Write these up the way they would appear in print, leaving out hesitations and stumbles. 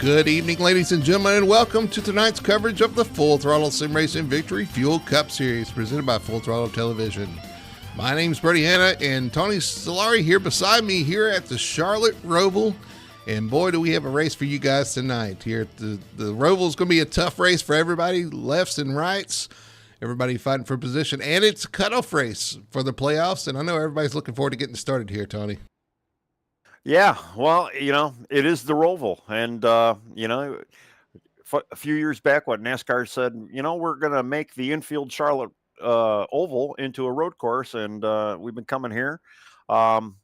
Good evening, ladies and gentlemen, and welcome to tonight's coverage of the Full Throttle Sim Racing Victory Fuel Cup Series presented by Full Throttle Television. My name's Brady Hanna, and Tony Solari here beside me here at the Charlotte Roval. And boy, do we have a race for you guys tonight. Here at the Roval is going to be a tough race for everybody, lefts and rights. Everybody fighting for position, and it's a cutoff race for the playoffs. And I know everybody's looking forward to getting started here, Tony. Yeah, well, it is the Roval. And, a few years back, what NASCAR said, we're going to make the infield Charlotte Oval into a road course. And we've been coming here. I'm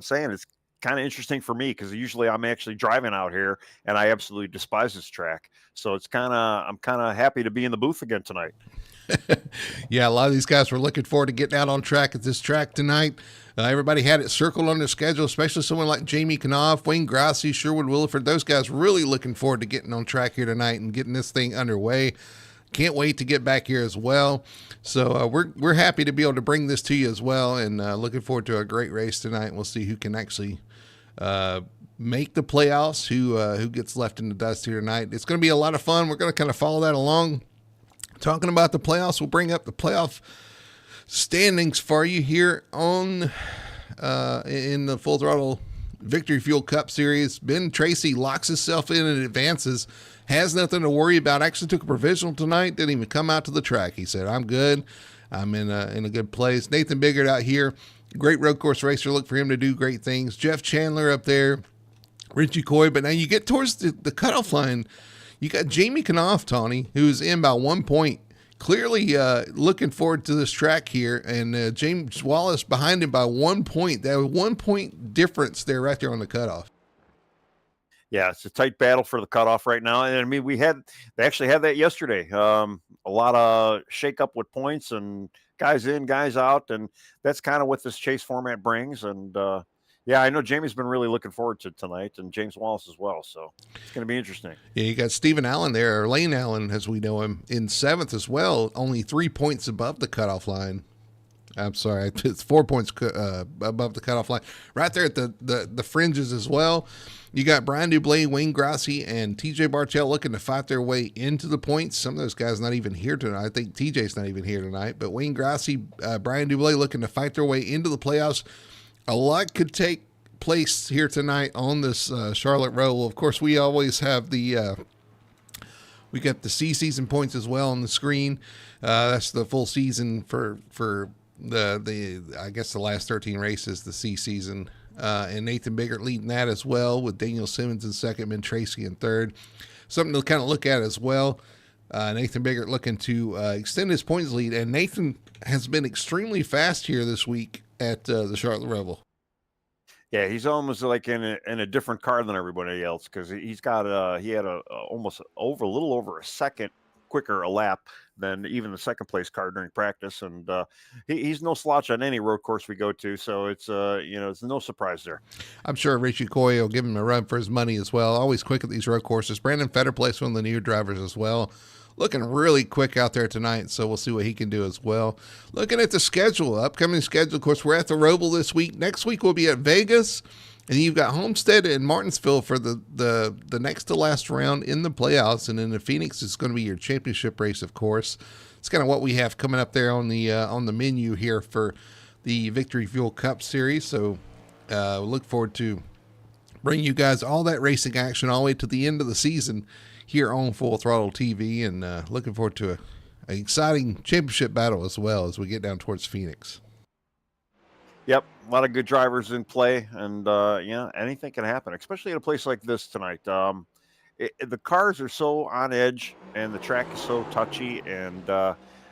saying it's kind of interesting for me because usually I'm actually driving out here and I absolutely despise this track. So I'm kind of happy to be in the booth again tonight. Yeah, a lot of these guys were looking forward to getting out on track at this track tonight. Everybody had it circled on their schedule, especially someone like Jamie Knopf, Wayne Grassi, Sherwood Williford. Those guys really looking forward to getting on track here tonight and getting this thing underway. Can't wait to get back here as well. So we're happy to be able to bring this to you as well, and looking forward to a great race tonight. We'll see who can actually make the playoffs, who gets left in the dust here tonight. It's going to be a lot of fun. We're going to kind of follow that along. Talking about the playoffs, we'll bring up the playoff standings for you here on in the Full Throttle Victory Fuel Cup Series. Ben Tracy locks himself in and advances. Has nothing to worry about. Actually took a provisional tonight. Didn't even come out to the track. He said, "I'm good. I'm in a good place." Nathan Biggert out here, great road course racer. Look for him to do great things. Jeff Chandler up there, Richie Coy. But now you get towards the cutoff line. You got Jamie Knopf, Tony, who's in by 1 point. Clearly looking forward to this track here. And James Wallace behind him by 1 point. That 1 point difference there right there on the cutoff. Yeah, it's a tight battle for the cutoff right now. And I mean, they actually had that yesterday. A lot of shake up with points and guys in, guys out. And that's kind of what this chase format brings. And yeah, I know Jamie's been really looking forward to tonight, and James Wallace as well. So it's going to be interesting. Yeah, you got Stephen Allen there, or Lane Allen, as we know him, in seventh as well, only 3 points above the cutoff line. I'm sorry, it's 4 points above the cutoff line. Right there at the fringes as well. You got Brian Dublé, Wayne Grassi, and TJ Bartell looking to fight their way into the points. Some of those guys not even here tonight. I think TJ's not even here tonight. But Wayne Grassi, Brian Dublé looking to fight their way into the playoffs. A lot could take place here tonight on this Charlotte Roval. Of course, we always have we got the season points as well on the screen. That's the full season for the I guess the last 13 races, the C season. And Nathan Biggert leading that as well, with Daniel Simmons in second, Ben Tracy in third. Something to kind of look at as well. Nathan Biggert looking to extend his points lead, and Nathan has been extremely fast here this week at the Charlotte Roval. Yeah, he's almost like in a different car than everybody else because he had almost a little over a second quicker a lap than even the second place car during practice, and he's no slouch on any road course we go to. So it's it's no surprise there. I'm sure Richie Coy will give him a run for his money as well. Always quick at these road courses. Brandon Fetterplace, one of the new drivers as well. Looking really quick out there tonight, so we'll see what he can do as well. Looking at the schedule, upcoming schedule, of course, we're at the Roval this week. Next week we'll be at Vegas, and you've got Homestead and Martinsville for the next to last round in the playoffs, and then the Phoenix is going to be your championship race, of course. It's kind of what we have coming up there on the menu here for the Victory Fuel Cup Series. So look forward to bringing you guys all that racing action all the way to the end of the season here on Full Throttle TV, and looking forward to an exciting championship battle as well as we get down towards Phoenix. Yep, a lot of good drivers in play, and anything can happen, especially at a place like this tonight. The cars are so on edge, and the track is so touchy, and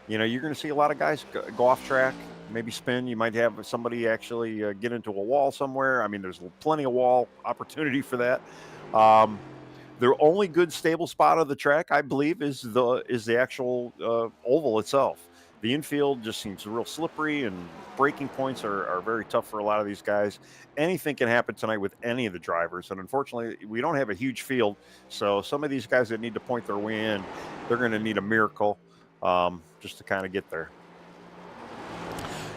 you're going to see a lot of guys go off track, maybe spin. You might have somebody actually get into a wall somewhere. I mean, there's plenty of wall opportunity for that. The only good stable spot of the track, I believe, is the actual oval itself. The infield just seems real slippery, and braking points are very tough for a lot of these guys. Anything can happen tonight with any of the drivers, and unfortunately, we don't have a huge field. So some of these guys that need to point their way in, they're going to need a miracle just to kind of get there.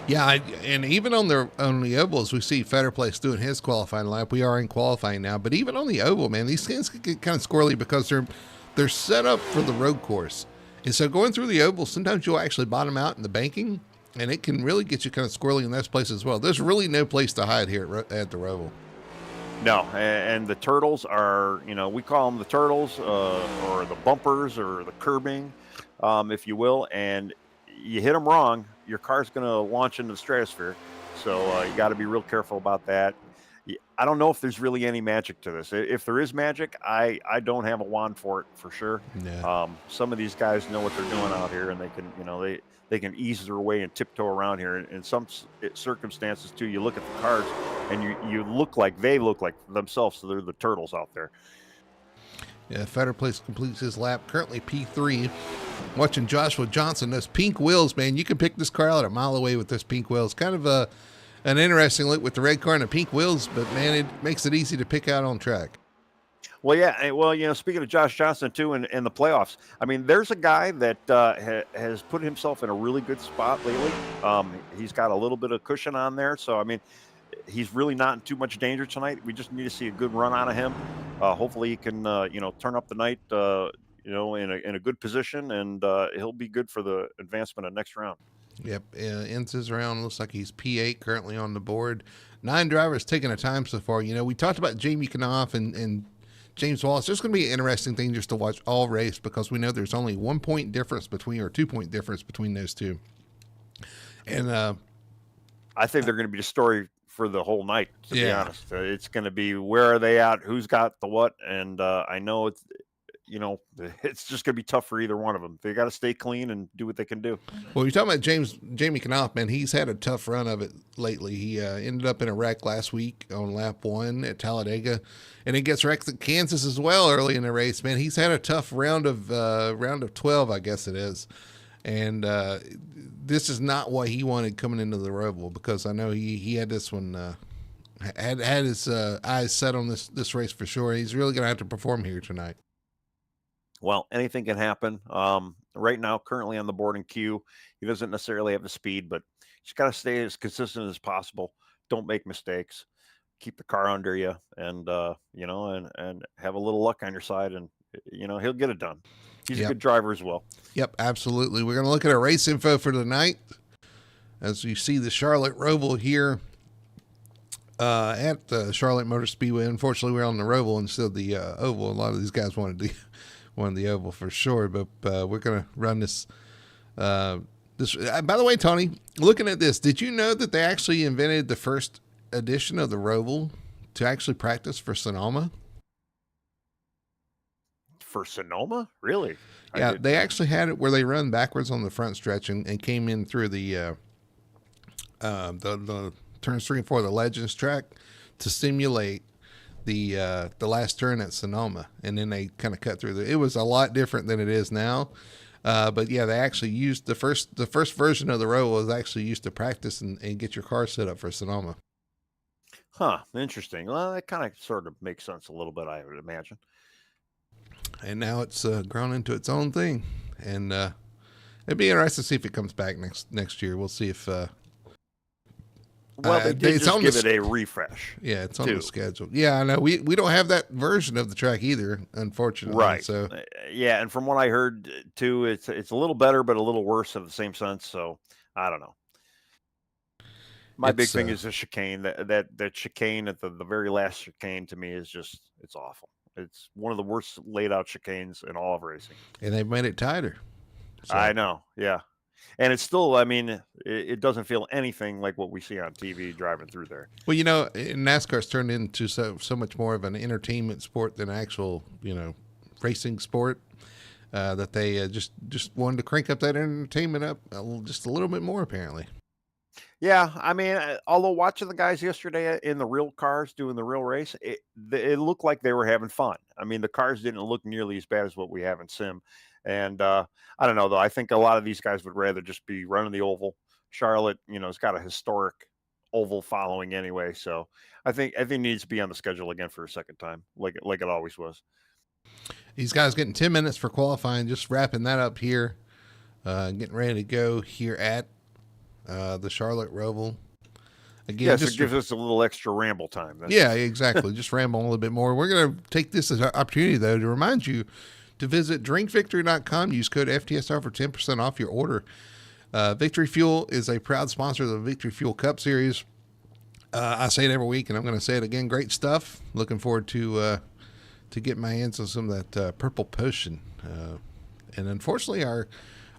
Yeah, and even on the ovals, we see Fetter Place doing his qualifying lap. We are in qualifying now, but even on the oval, man, these things can get kind of squirrely because they're set up for the road course, and so going through the oval, sometimes you'll actually bottom out in the banking, and it can really get you kind of squirrely in those places as well. There's really no place to hide here at the Roval. No, and the turtles are, we call them the turtles, or the bumpers, or the curbing, if you will. And you hit them wrong, your car's going to launch into the stratosphere. So you got to be real careful about that. I don't know if there's really any magic to this. If there is magic, I don't have a wand for it for sure. Yeah. Some of these guys know what they're doing out here, and they can, they can ease their way and tiptoe around here. In some circumstances, too, you look at the cars and you look like they look like themselves, so they're the turtles out there. Yeah, Fetter Place completes his lap, currently P3. Watching Joshua Johnson, those pink wheels, man, you can pick this car out a mile away with those pink wheels. Kind of an interesting look with the red car and the pink wheels, but man, it makes it easy to pick out on track. Well, yeah. Well, speaking of Josh Johnson too, in the playoffs, I mean, there's a guy that has put himself in a really good spot lately. He's got a little bit of cushion on there, so I mean, he's really not in too much danger tonight. We just need to see a good run out of him. Hopefully, he can turn up the night, in a good position, and he'll be good for the advancement of next round. Yep, ends his round. Looks like he's P8 currently on the board. 9 drivers taking a time so far. We talked about Jamie Knopf and James Wallace. There's going to be an interesting thing just to watch all race because we know there's only 1 point difference or 2 point difference between those two. And I think they're going to be the story for the whole night, to be honest. It's going to be where are they at, who's got the what, and I know it's just going to be tough for either one of them. They got to stay clean and do what they can do. Well, you're talking about Jamie Knopf, man. He's had a tough run of it lately. He ended up in a wreck last week on lap 1 at Talladega, and he gets wrecked at Kansas as well early in the race. Man, he's had a tough round of 12, I guess it is, and this is not what he wanted coming into the Roval because I know he had this one. Had his eyes set on this race for sure. He's really going to have to perform here tonight. Well, anything can happen. Right now, currently on the board in Q, he doesn't necessarily have the speed, but he's got to stay as consistent as possible. Don't make mistakes. Keep the car under you, and and have a little luck on your side, and he'll get it done. He's a good driver as well. Yep, absolutely. We're going to look at our race info for the night. As you see the Charlotte Roval here at the Charlotte Motor Speedway. Unfortunately, we're on the Roval instead of the oval. A lot of these guys wanted the oval for sure, but we're going to run this. By the way, Tony, looking at this, did you know that they actually invented the first edition of the Roval to actually practice for Sonoma? For Sonoma? Really? Yeah, they actually had it where they run backwards on the front stretch and came in through the turns 3 and 4 of the Legends track to simulate the last turn at Sonoma, and then they kind of cut through it was a lot different than it is now, but yeah, they actually used the first version of the Roval was actually used to practice and get your car set up for Sonoma. Interesting. Well, that kind of sort of makes sense a little bit, I would imagine. And now it's grown into its own thing, and it'd be interesting to see if it comes back next year. We'll see if well, they did just give it a refresh. Yeah, it's on the schedule. Yeah, I know. We don't have that version of the track either, unfortunately. Right. So yeah, and from what I heard too, it's a little better, but a little worse in the same sense. So I don't know. My big thing is the chicane. That chicane at the very last chicane to me is just it's awful. It's one of the worst laid out chicanes in all of racing. And they've made it tighter. So. I know. Yeah. And it's still, I mean, it doesn't feel anything like what we see on TV driving through there. Well, NASCAR's turned into so much more of an entertainment sport than actual, racing sport, that they just wanted to crank up that entertainment up just a little bit more, apparently. Yeah, I mean, although watching the guys yesterday in the real cars doing the real race, it looked like they were having fun. I mean, the cars didn't look nearly as bad as what we have in sim. And I don't know, though. I think a lot of these guys would rather just be running the oval. Charlotte, it's got a historic oval following anyway. So I think it needs to be on the schedule again for a second time, like it always was. These guys getting 10 minutes for qualifying, just wrapping that up here, getting ready to go here at the Charlotte Roval. Again, yes, it gives us a little extra ramble time. Yeah, exactly. Just ramble a little bit more. We're going to take this as an opportunity, though, to remind you to visit drinkvictory.com. Use code FTSR for 10% off your order. Victory Fuel is a proud sponsor of the Victory Fuel Cup Series. I say it every week, and I'm going to say it again. Great stuff. Looking forward to get my hands on some of that purple potion. And unfortunately,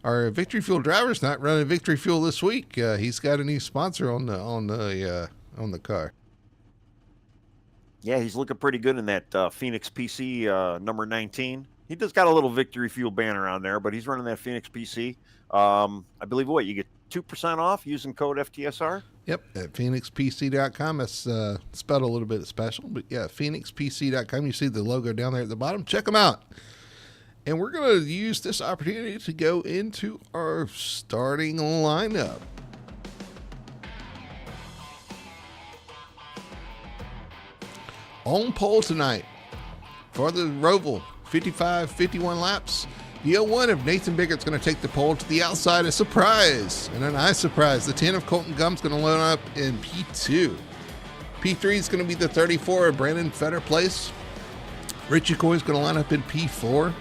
our Victory Fuel driver's not running Victory Fuel this week. He's got a new sponsor on the car. Yeah, he's looking pretty good in that Phoenix PC number 19. He just got a little Victory Fuel banner on there, but he's running that Phoenix PC. I believe you get 2% off using code FTSR. Yep, at phoenixpc.com. That's spelled a little bit special, but yeah, phoenixpc.com. You see the logo down there at the bottom. Check them out. And we're going to use this opportunity to go into our starting lineup. On pole tonight for the Roval, 51 laps. The 01 of Nathan Biggart's going to take the pole to the outside. A surprise, and a nice surprise. The 10 of Colton Gumm's going to load up in P2. P3 is going to be the 34 of Brandon Fetterplace. Richie Coy's going to line up in P4.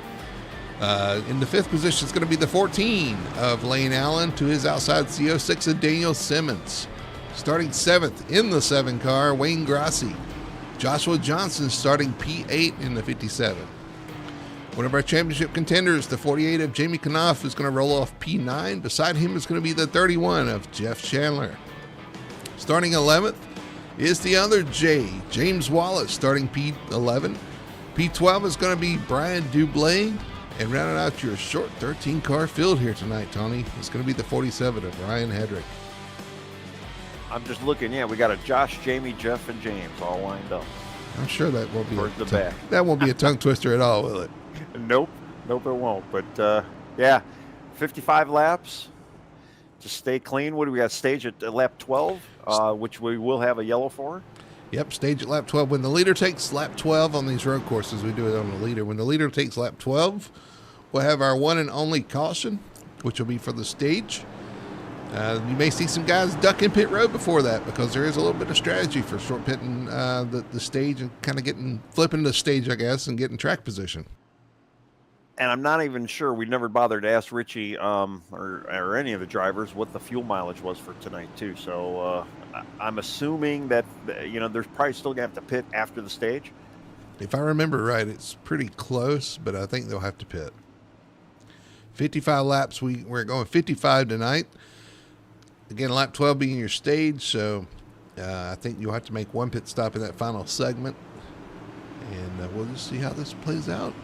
In the 5th position is going to be the 14 of Lane Allen. To his outside, the 06 of Daniel Simmons. Starting 7th in the 7 car, Wayne Grassi. Joshua Johnson starting P8 in the 57. One of our championship contenders, the 48 of Jamie Knopf, is going to roll off P9. Beside him is going to be the 31 of Jeff Chandler. Starting 11th is the other J, James Wallace, starting P11. P12 is going to be Brian Dublé. And rounding out your short 13-car field here tonight, Tony, is going to be the 47 of Ryan Hedrick. I'm just looking. Yeah, we got a Josh, Jamie, Jeff, and James all lined up. I'm sure that won't be towards the back. That won't be a tongue twister at all, will it? Nope, it won't. But yeah, 55 laps. Just stay clean. What do we got? Stage at lap 12, which we will have a yellow for. Yep, stage at lap 12. When the leader takes lap 12 on these road courses, we do it on the leader. When the leader takes lap 12, we'll have our one and only caution, which will be for the stage. You may see some guys ducking pit road before that because there is a little bit of strategy for short pitting the stage and kind of flipping the stage, I guess, and getting track position. And I'm not even sure. We never bothered to ask Richie or any of the drivers what the fuel mileage was for tonight, too. So I'm assuming that, there's probably still going to have to pit after the stage. If I remember right, it's pretty close, but I think they'll have to pit. 55 laps. We're going 55 tonight. Again, lap 12 being your stage, so I think you'll have to make one pit stop in that final segment. And we'll just see how this plays out.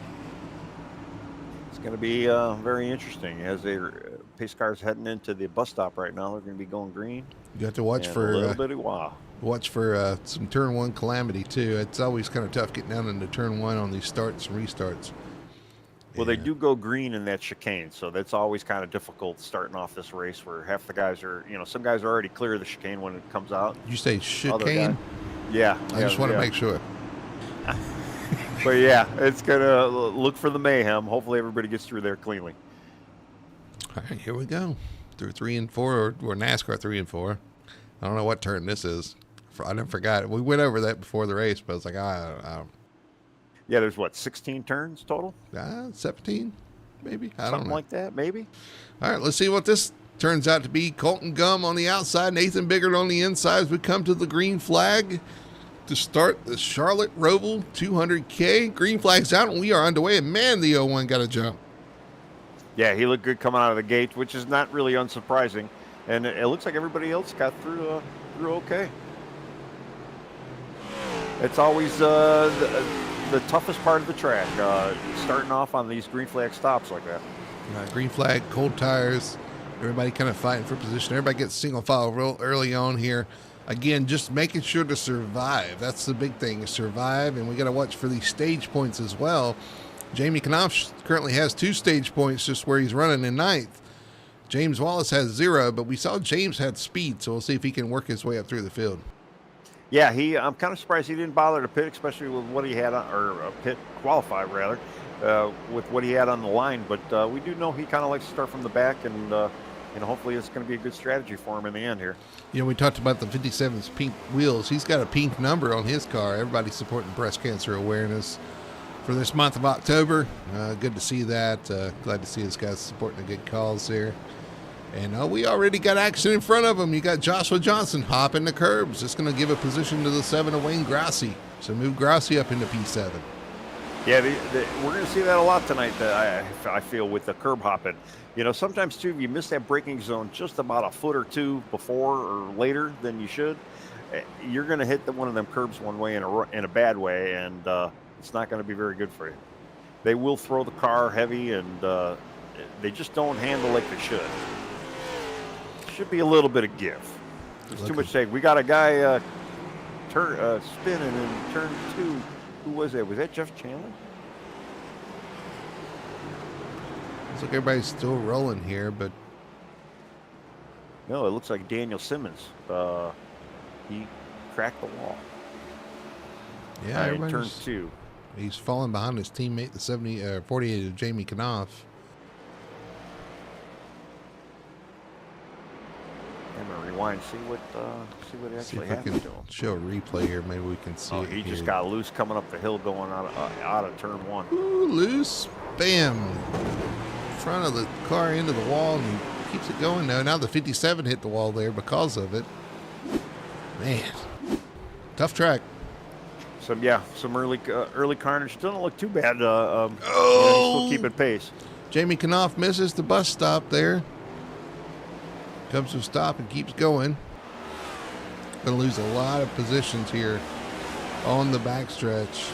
It's going to be very interesting as pace cars heading into the bus stop right now. They're going to be going green. You have to watch for a little bit of wow. Watch for some turn 1 calamity too. It's always kind of tough getting down into turn 1 on these starts and restarts. Well, they do go green in that chicane, so that's always kind of difficult starting off this race where half the guys are, some guys are already clear of the chicane when it comes out. You say chicane? Yeah. I just want to make sure. But yeah, it's going to look for the mayhem. Hopefully everybody gets through there cleanly. All right, here we go. Through 3 and 4, or NASCAR 3 and 4. I don't know what turn this is. I never forgot it. We went over that before the race, but I was like, yeah, there's 16 turns total? 17, maybe. I don't know. Something like that, maybe. All right, let's see what this turns out to be. Colton Gumm on the outside, Nathan Biggart on the inside as we come to the green flag to start the Charlotte Roval 200K. Green flag's out, and we are underway. And man, the 01 got a jump. Yeah, he looked good coming out of the gate, which is not really unsurprising. And it looks like everybody else got through okay. It's always the toughest part of the track, starting off on these green flag stops like that. Green flag, cold tires, everybody kind of fighting for position. Everybody gets single file real early on here. Again, just making sure to survive. That's the big thing, survive, and we got to watch for these stage points as well. Jamie Knopf currently has 2 stage points just where he's running in 9th. James Wallace has 0, but we saw James had speed, so we'll see if he can work his way up through the field. Yeah, I'm kind of surprised he didn't bother to pit, especially with what he had on, or pit qualify rather, with what he had on the line. But we do know he kind of likes to start from the back and hopefully it's going to be a good strategy for him in the end here. We talked about the 57's pink wheels. He's got a pink number on his car. Everybody's supporting breast cancer awareness for this month of October. Good to see that. Glad to see this guy supporting the good cause there. And we already got action in front of him. You got Joshua Johnson hopping the curbs. It's going to give a position to the 7 of Wayne Grassi. So move Grassi up into P7. Yeah, we're going to see that a lot tonight, I feel, with the curb hopping. Sometimes, too, if you miss that braking zone just about a foot or two before or later than you should, you're going to hit one of them curbs one way in a bad way, and it's not going to be very good for you. They will throw the car heavy, and they just don't handle like they should. Should be a little bit of give. There's too much stake. We got a guy spinning in turn 2. Who was that? Was that Jeff Chandler? Looks like everybody's still rolling here, but no, it looks like Daniel Simmons. He cracked the wall. Yeah, in turn 2. He's falling behind his teammate, the 48 of Jamie Knopf. I'm gonna rewind, see what actually happened to him. Show a replay here, maybe we can see. He just got loose coming up the hill, going out of turn 1. Ooh, loose, bam! Front of the car into the wall, and he keeps it going. Now the 57 hit the wall there because of it. Man, tough track. Some early carnage. Still don't look too bad. He's still keeping pace. Jamie Knopf misses the bus stop there. Comes to a stop and keeps going. Going to lose a lot of positions here on the backstretch.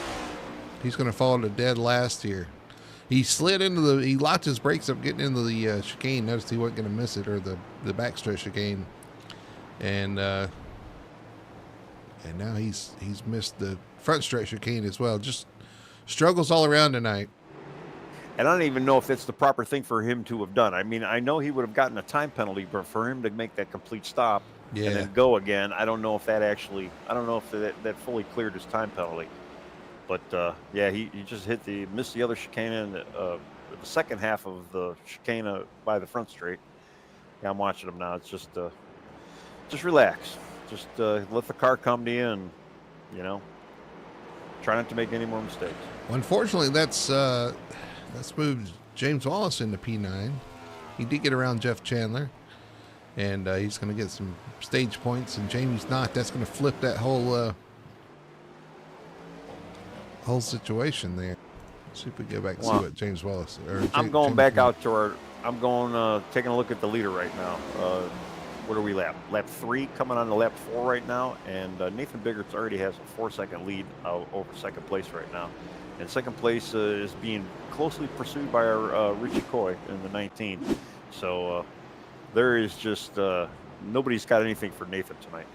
He's going to fall to dead last here. He he locked his brakes up getting into the chicane. Noticed he wasn't going to miss it, or the backstretch chicane. And now he's missed the front stretch chicane as well. Just struggles all around tonight. And I don't even know if it's the proper thing for him to have done. I mean, I know he would have gotten a time penalty, but for him to make that complete stop and then go again, I don't know if that fully cleared his time penalty. But he just missed the other chicane in the second half of the chicane by the front straight. Yeah, I'm watching him now. It's just relax. Just let the car come to you, and try not to make any more mistakes. Unfortunately, that's moved James Wallace into P9. He did get around Jeff Chandler, and he's going to get some stage points, and Jamie's not. That's going to flip that whole situation there. Let's see if we go back and see what James Wallace. I'm going back out to taking a look at the leader right now. What are we lap 3, coming on to lap 4 right now, and Nathan Biggerts already has a 4-second lead over second place right now. And second place is being closely pursued by our Richie Coy in the 19. So there is just nobody's got anything for Nathan tonight.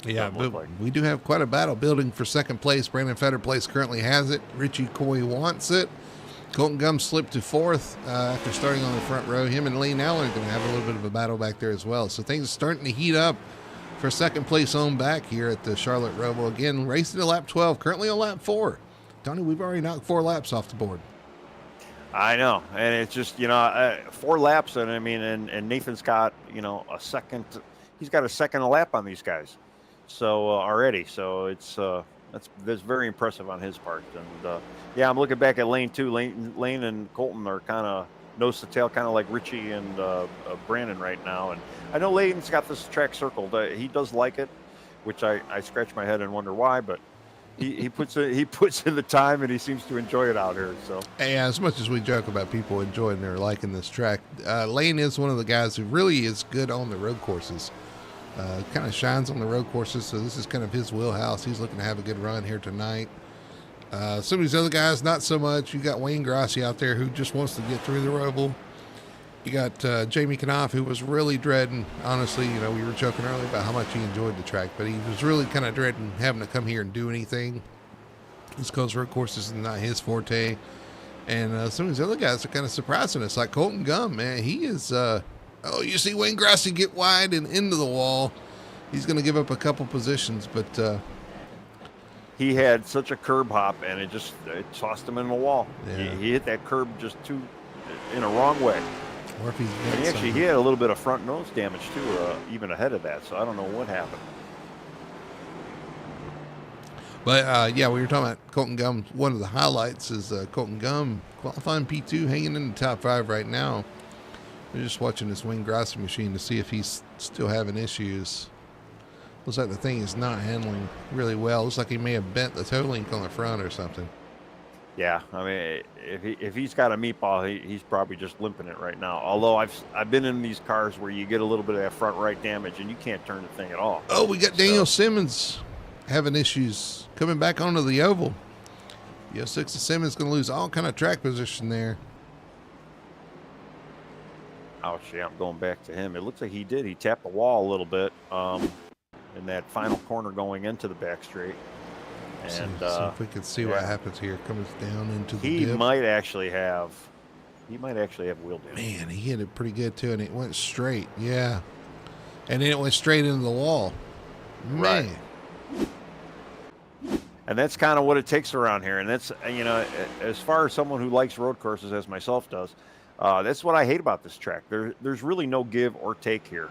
Yeah, but we do have quite a battle building for second place. Brandon Fetter Place currently has it. Richie Coy wants it. Colton Gum slipped to 4th after starting on the front row. Him and Lane Allen are going to have a little bit of a battle back there as well. So things are starting to heat up for second place on back here at the Charlotte Roval. Again, racing to lap 12, currently on lap 4. Tony, we've already knocked 4 laps off the board. I know, and it's just 4 laps, and I mean, and Nathan's got a second. He's got a second a lap on these guys, so already. So that's very impressive on his part. And I'm looking back at lane 2. Lane and Colton are kind of nose to tail, kind of like Richie and Brandon right now. And I know Layton's got this track circled. He does like it, which I scratch my head and wonder why, but. He puts in the time, and he seems to enjoy it out here. So yeah, as much as we joke about people enjoying or liking this track, Lane is one of the guys who really is good on the road courses. Kind of shines on the road courses, so this is kind of his wheelhouse. He's looking to have a good run here tonight. Some of these other guys, not so much. You got Wayne Grassi out there who just wants to get through the Roval. You got Jamie Knopf, who was really dreading, honestly, we were joking earlier about how much he enjoyed the track, but he was really kind of dreading having to come here and do anything. East Coast road courses is not his forte. And some of these other guys are kind of surprising us, like Colton Gum, man. He is, you see Wayne Grassi get wide and into the wall. He's going to give up a couple positions, but... he had such a curb hop, and it tossed him in the wall. Yeah. He hit that curb just in a wrong way. or if he's And bent actually, he something. had a little bit of front nose damage too, even ahead of that. So I don't know what happened. But yeah, we were talking about Colton Gum. One of the highlights is Colton Gum qualifying P2, hanging in the top 5 right now. We're just watching this Wayne Grassi machine to see if he's still having issues. Looks like the thing is not handling really well. Looks like he may have bent the toe link on the front or something. Yeah, I mean, if he's got a meatball, he's probably just limping it right now. Although I've been in these cars where you get a little bit of that front right damage and you can't turn the thing at all. Oh, we got So, Daniel Simmons having issues coming back onto the oval. Yo, 6 of Simmons going to lose all kind of track position there. ouch, yeah, I'm going back to him. It looks like he did. He tapped the wall a little bit in that final corner going into the back straight. And see if we can see what happens here. Comes down into the he dip. might actually have wheel damage. Man, he hit it pretty good too, and it went straight. Yeah, and then it went straight into the wall. Man. Right. And that's kind of what it takes around here. And that's, as far as someone who likes road courses as myself does, that's what I hate about this track. There's really no give or take here.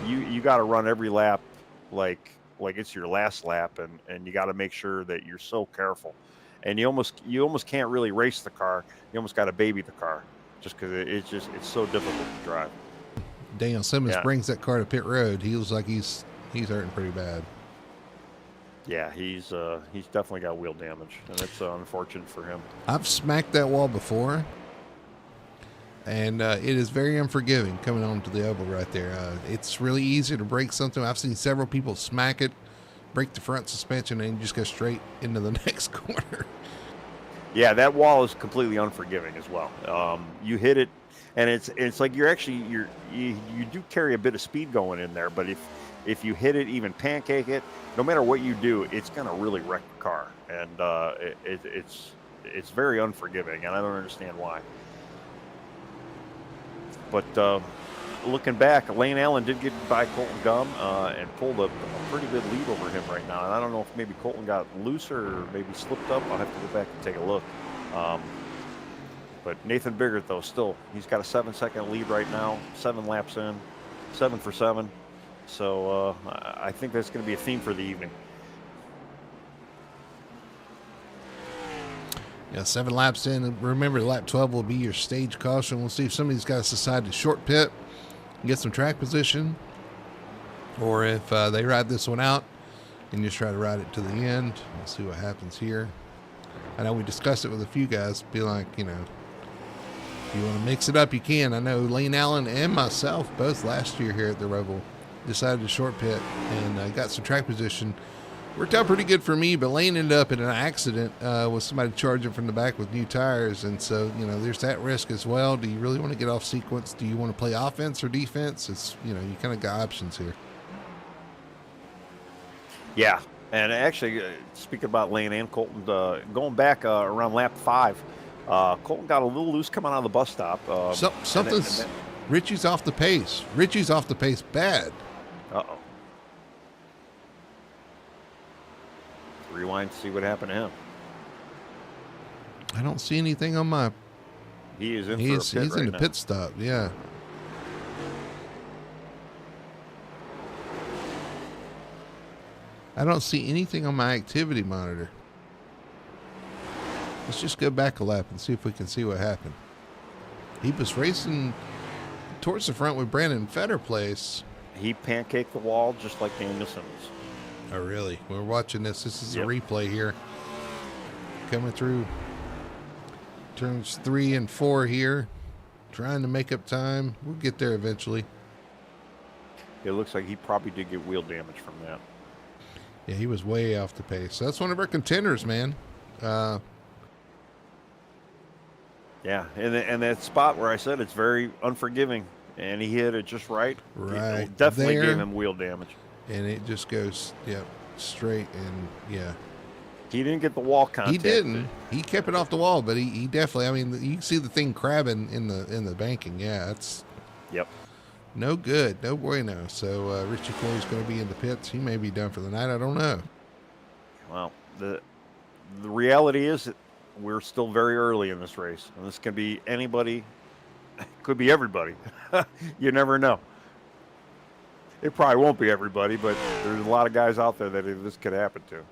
You got to run every lap like it's your last lap, and you got to make sure that you're so careful. And you almost can't really race the car. You almost got to baby the car, just because it's so difficult to drive. Daniel Simmons brings that car to pit road. He looks like he's hurting pretty bad. Yeah, he's definitely got wheel damage, and that's unfortunate for him. I've smacked that wall before, and it is very unforgiving coming onto the oval right there. It's really easy to break something. I've seen several people smack it, break the front suspension, and just go straight into the next corner. Yeah, that wall is completely unforgiving as well. You hit it, and it's like you do carry a bit of speed going in there, but if you hit it, even pancake it, no matter what you do, it's going to really wreck the car. And it's very unforgiving, and I don't understand why. But looking back, Lane Allen did get by Colton Gum and pulled a pretty good lead over him right now. And I don't know if maybe Colton got looser or maybe slipped up. I'll have to go back and take a look. But Nathan Biggert, though, still, he's got a 7-second lead right now, 7 laps in, 7 for 7. So I think that's going to be a theme for the evening. Yeah, 7 laps in. Remember, lap 12 will be your stage caution. We'll see if some of these guys decide to short pit and get some track position, or if they ride this one out and just try to ride it to the end. We'll see what happens here. I know we discussed it with a few guys. Be like, if you want to mix it up, you can. I know Lane Allen and myself both last year here at the Roval decided to short pit and got some track position. Worked out pretty good for me, but Lane ended up in an accident with somebody charging from the back with new tires. And so, there's that risk as well. Do you really want to get off sequence? Do you want to play offense or defense? It's, you kind of got options here. Yeah. And actually, speaking about Lane and Colton, going back around lap 5, Colton got a little loose coming out of the bus stop. Something's... Richie's off the pace. Richie's off the pace bad. Uh-oh. Rewind to see what happened to him. I don't see anything on my... He is in He's for a pit in right the now. pit stop, yeah. I don't see anything on my activity monitor. Let's just go back a lap and see if we can see what happened. He was racing towards the front with Brandon Fetterplace. He pancaked the wall just like Daniel Simmons. Oh, really? We're watching this. This is Yep. a replay here. Coming through turns 3 and 4 here. Trying to make up time. We'll get there eventually. It looks like he probably did get wheel damage from that. Yeah, he was way off the pace. So that's one of our contenders, man. Yeah, and that spot where I said it's very unforgiving, and he hit it just right. Right It definitely there. gave him wheel damage. And it just goes, straight and, yeah. He didn't get the wall contact. He didn't. He kept it off the wall, but he definitely, I mean, you can see the thing crabbing in the banking. Yeah, that's Yep. no good. No bueno. So Richie Floyd's going to be in the pits. He may be done for the night. I don't know. Well, the reality is that we're still very early in this race, and this can be anybody Could be everybody. You never know. It probably won't be everybody, but there's a lot of guys out there that this could happen to.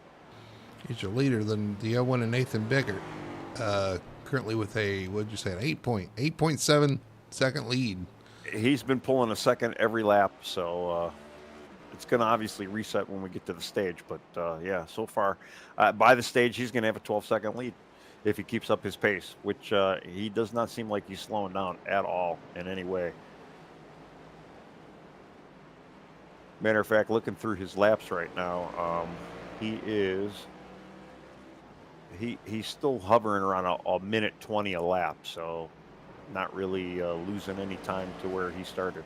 He's your leader, then the 0-1 and Nathan Biggert, currently with a, what'd you say, an 8.7 second lead. He's been pulling a second every lap, so it's going to obviously reset when we get to the stage. But yeah, so far, by the stage, he's going to have a 12-second lead if he keeps up his pace, which he does not seem like he's slowing down at all in any way. Matter of fact, looking through his laps right now, he's still hovering around a minute 20 a lap, so not really losing any time to where he started.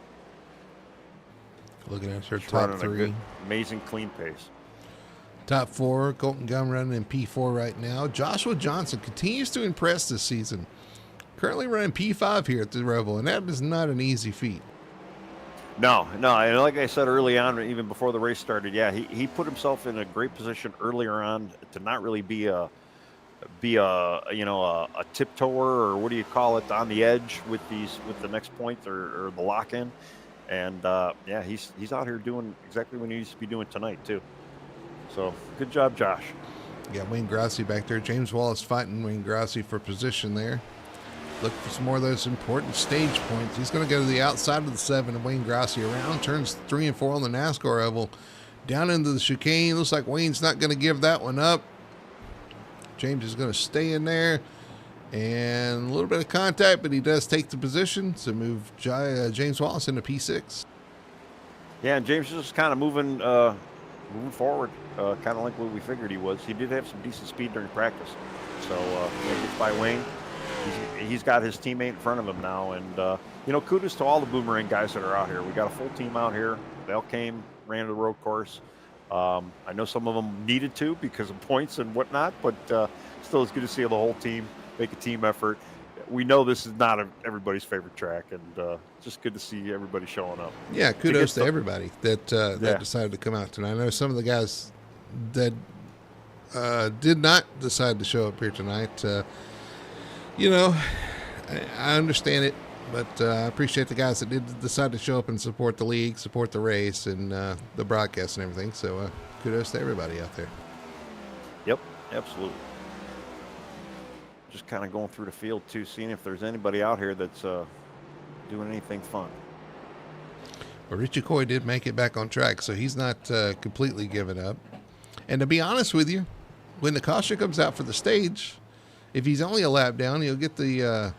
Looking at your top three. Good, amazing clean pace. Top four, Colton Gum running in P4 right now. Joshua Johnson continues to impress this season. Currently running P5 here at the Roval, and that is not an easy feat. No. And like I said early on, even before the race started, yeah, he put himself in a great position earlier on to not really be a tiptoeer, or what do you call it, on the edge with the next point or the lock in. And yeah, he's out here doing exactly what he needs to be doing tonight too. So good job, Josh. Yeah, Wayne Grassi back there. James Wallace fighting Wayne Grassi for position there. Look for some more of those important stage points. He's going to go to the outside of the 7 and Wayne Grassi around. Turns 3 and 4 on the NASCAR oval. Down into the chicane. Looks like Wayne's not going to give that one up. James is going to stay in there. And a little bit of contact, but he does take the position to move James Wallace into P6. Yeah, and James is just kind of moving forward, kind of like what we figured he was. He did have some decent speed during practice. So he gets by Wayne. He's got his teammate in front of him now. And, kudos to all the Boomerang guys that are out here. We got a full team out here. They all came, ran the road course. I know some of them needed to because of points and whatnot, but still it's good to see the whole team make a team effort. We know this is not everybody's favorite track, and just good to see everybody showing up. Yeah, kudos to everybody that decided to come out tonight. I know some of the guys that did not decide to show up here tonight. I understand it, but I appreciate the guys that did decide to show up and support the league, support the race, and the broadcast and everything. So kudos to everybody out there. Yep, absolutely. Just kind of going through the field, too, seeing if there's anybody out here that's doing anything fun. Well, Richie Coy did make it back on track, so he's not completely given up. And to be honest with you, when the caution comes out for the stage, if he's only a lap down, he'll get the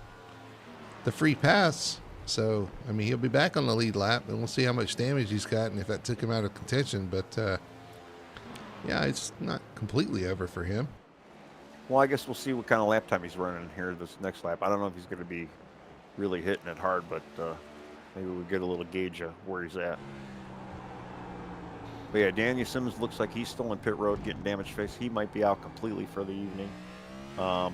free pass. So, I mean, he'll be back on the lead lap, and we'll see how much damage he's got and if that took him out of contention. But, yeah, it's not completely over for him. Well, I guess we'll see what kind of lap time he's running here this next lap. I don't know if he's going to be really hitting it hard, but maybe we'll get a little gauge of where he's at. But yeah, Daniel Simmons looks like he's still in pit road getting damage fixed. He might be out completely for the evening. Right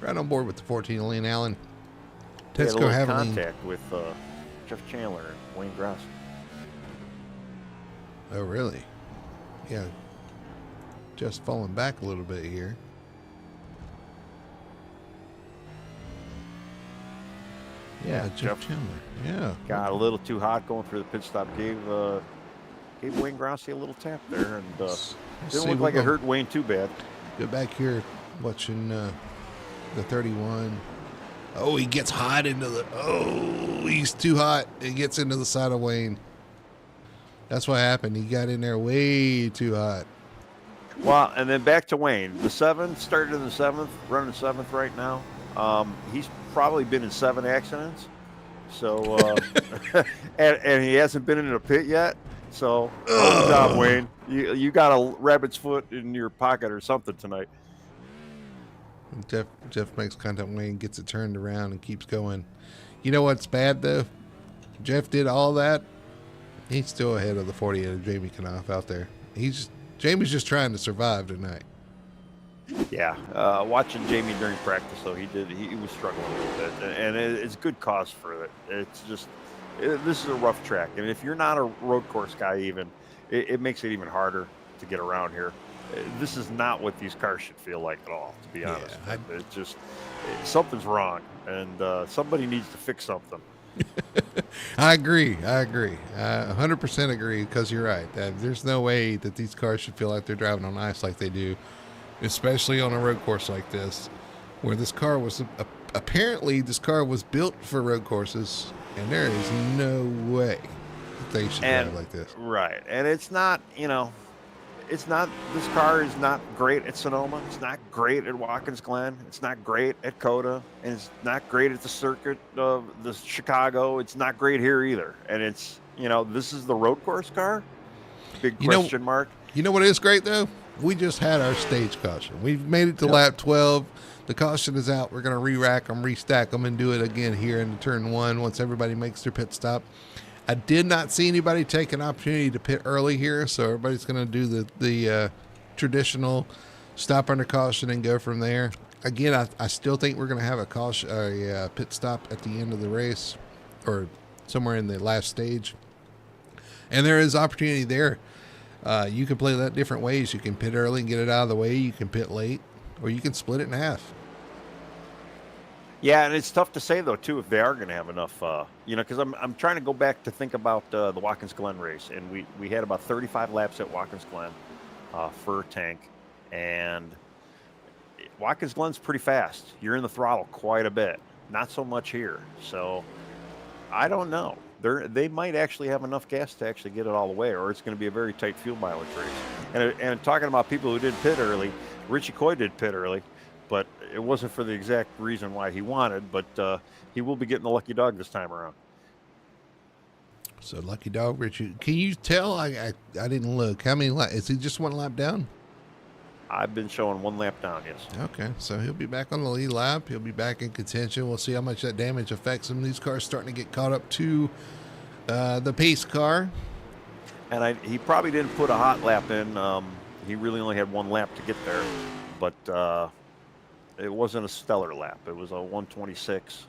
on board with the 14, Elaine Allen. Tesco had contact with Jeff Chandler and Wayne Grassi. Oh, really? Yeah. Just falling back a little bit here. Yeah, Jeff Chandler. Yeah. Got a little too hot going through the pit stop. Gave Wayne Grassi a little tap there, and didn't look like it hurt Wayne too bad. Go back here watching the 31. Oh, he gets hot into the... Oh, he's too hot. He gets into the side of Wayne. That's what happened. He got in there way too hot. Well, and then back to Wayne. The 7 started in the 7th, running 7th right now. He's probably been in 7 accidents. So, and he hasn't been in a pit yet. So, good job, Wayne. You got a rabbit's foot in your pocket or something tonight. Jeff makes contact with Wayne, gets it turned around, and keeps going. You know what's bad, though? Jeff did all that. He's still ahead of the 40 of Jamie Knopf out there. Jamie's just trying to survive tonight. Yeah, watching Jamie during practice, though, he was struggling with it, and it's good cause for it. It's just this is a rough track, and if you're not a road course guy, even it makes it even harder to get around here. This is not what these cars should feel like at all, to be Yeah, honest. It just something's wrong, and somebody needs to fix something. I agree. I agree. 100% agree because you're right. There's no way that these cars should feel like they're driving on ice like they do, especially on a road course like this, where this car was apparently this car was built for road courses, and there is no way that they should And drive like this. right, and it's not, it's not. This car is not great at Sonoma. It's not great at Watkins Glen. It's not great at Coda, and it's not great at the circuit of the Chicago. It's not great here either. And it's, this is the road course car. Big You know, question mark. you know what is great though? We just had our stage caution. We've made it to Yep. lap 12. The caution is out. We're going to re-rack them, restack them, and do it again here in turn one once everybody makes their pit stop. I did not see anybody take an opportunity to pit early here, so everybody's going to do the traditional stop under caution and go from there. Again, I still think we're going to have a pit stop at the end of the race or somewhere in the last stage. And there is opportunity there. You can play that different ways. You can pit early and get it out of the way. You can pit late, or you can split it in half. Yeah, and it's tough to say though too if they are going to have enough. Because I'm trying to go back to think about the Watkins Glen race, and we had about 35 laps at Watkins Glen for a tank, and Watkins Glen's pretty fast. You're in the throttle quite a bit. Not so much here. So I don't know. They might actually have enough gas to actually get it all the way, or it's going to be a very tight fuel mileage race. And talking about people who did pit early, Richie Coy did pit early, but it wasn't for the exact reason why he wanted. But he will be getting the lucky dog this time around. So lucky dog, Richard. Can you tell? I didn't look. How many laps? Is he just one lap down? I've been showing one lap down, yes. Okay, so he'll be back on the lead lap. He'll be back in contention. We'll see how much that damage affects him. These cars starting to get caught up to the pace car. And he probably didn't put a hot lap in. He really only had one lap to get there, but it wasn't a stellar lap. It was a 126.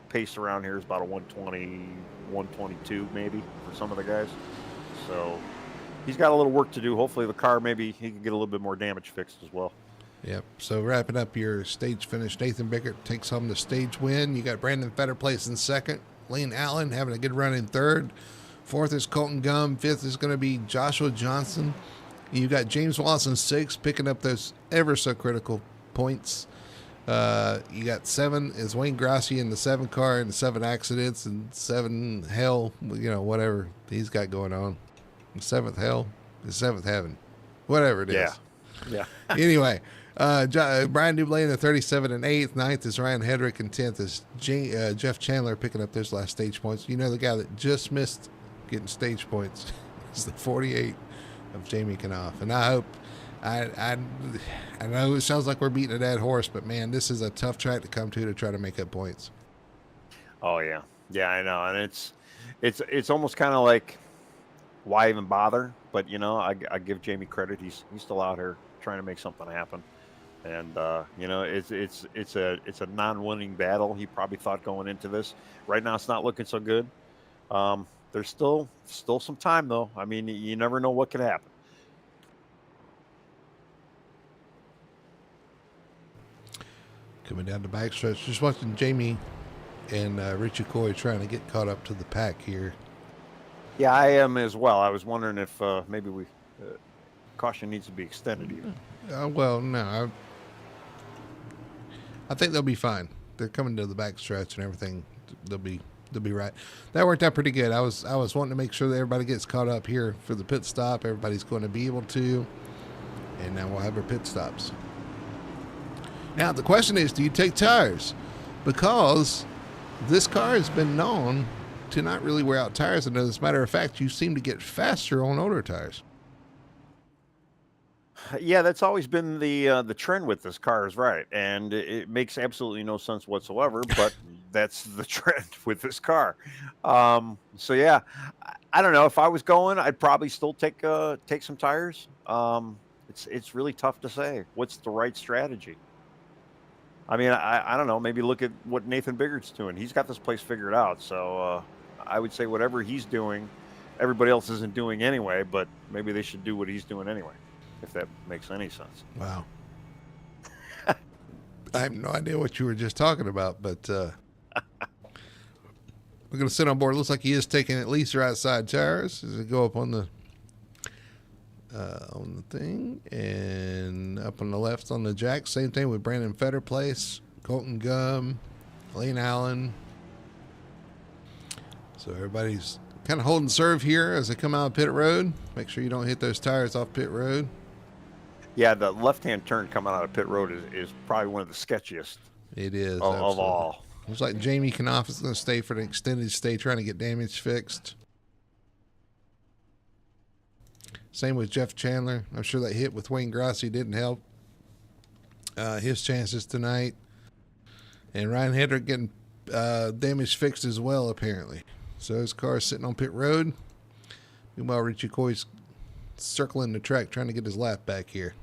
Pace around here is about a 120, 122 maybe for some of the guys. So he's got a little work to do. Hopefully the car, maybe he can get a little bit more damage fixed as well. Yep. So wrapping up your stage finish, Nathan Bickert takes home the stage win. You got Brandon Fetter placing second. Lane Allen having a good run in third. Fourth is Colton Gum. Fifth is going to be Joshua Johnson. You got James Wallace in sixth, picking up those ever so critical points. You got seven is Wayne Grassi in the 7 car and 7 accidents and 7 hell, whatever he's got going on. The 7th hell, the 7th heaven, whatever it is. Yeah. Anyway, Brian Dublé in the 37 and 8th. 9th is Ryan Hedrick, and 10th is Jeff Chandler picking up those last stage points. The guy that just missed getting stage points is the 48 of Jamie Knopf. And I hope, I know it sounds like we're beating a dead horse, but man, this is a tough track to come to try to make up points. Oh yeah. Yeah, I know. And it's almost kind of like, why even bother? But I give Jamie credit. He's still out here trying to make something happen. And it's a non-winning battle. He probably thought going into this. Right now, it's not looking so good. There's still some time though. I mean, you never know what could happen. Coming down the backstretch, just watching Jamie and Richie Coy trying to get caught up to the pack here. Yeah, I am as well. I was wondering if maybe caution needs to be extended even. Well, no, I think they'll be fine. They're coming to the backstretch and everything. They'll be right. That worked out pretty good. I was wanting to make sure that everybody gets caught up here for the pit stop. Everybody's going to be able to, and now we'll have our pit stops. Now the question is, do you take tires? Because this car has been known to not really wear out tires, and as a matter of fact, you seem to get faster on older tires. Yeah, that's always been the trend with this car, is right, and it makes absolutely no sense whatsoever. But that's the trend with this car. So yeah, I don't know. If I was going, I'd probably still take some tires. It's really tough to say what's the right strategy. I mean, I don't know. Maybe look at what Nathan Biggert's doing. He's got this place figured out. So I would say whatever he's doing, everybody else isn't doing anyway. But maybe they should do what he's doing anyway. if that makes any sense. Wow. I have no idea what you were just talking about, but we're going to sit on board. It looks like he is taking at least right side tires as we go up on the thing, and up on the left on the jack. Same thing with Brandon Fetterplace, Colton Gum, Lane Allen. So everybody's kind of holding serve here as they come out of pit road. Make sure you don't hit those tires off pit road. Yeah, the left-hand turn coming out of pit road is probably one of the sketchiest. It is of all. Looks like Jamie Knopf is going to stay for the extended stay, trying to get damage fixed. Same with Jeff Chandler. I'm sure that hit with Wayne Grassi didn't help his chances tonight. And Ryan Hedrick getting damage fixed as well, apparently. So his car is sitting on pit road. Meanwhile, Richie Coy's circling the track, trying to get his lap back here.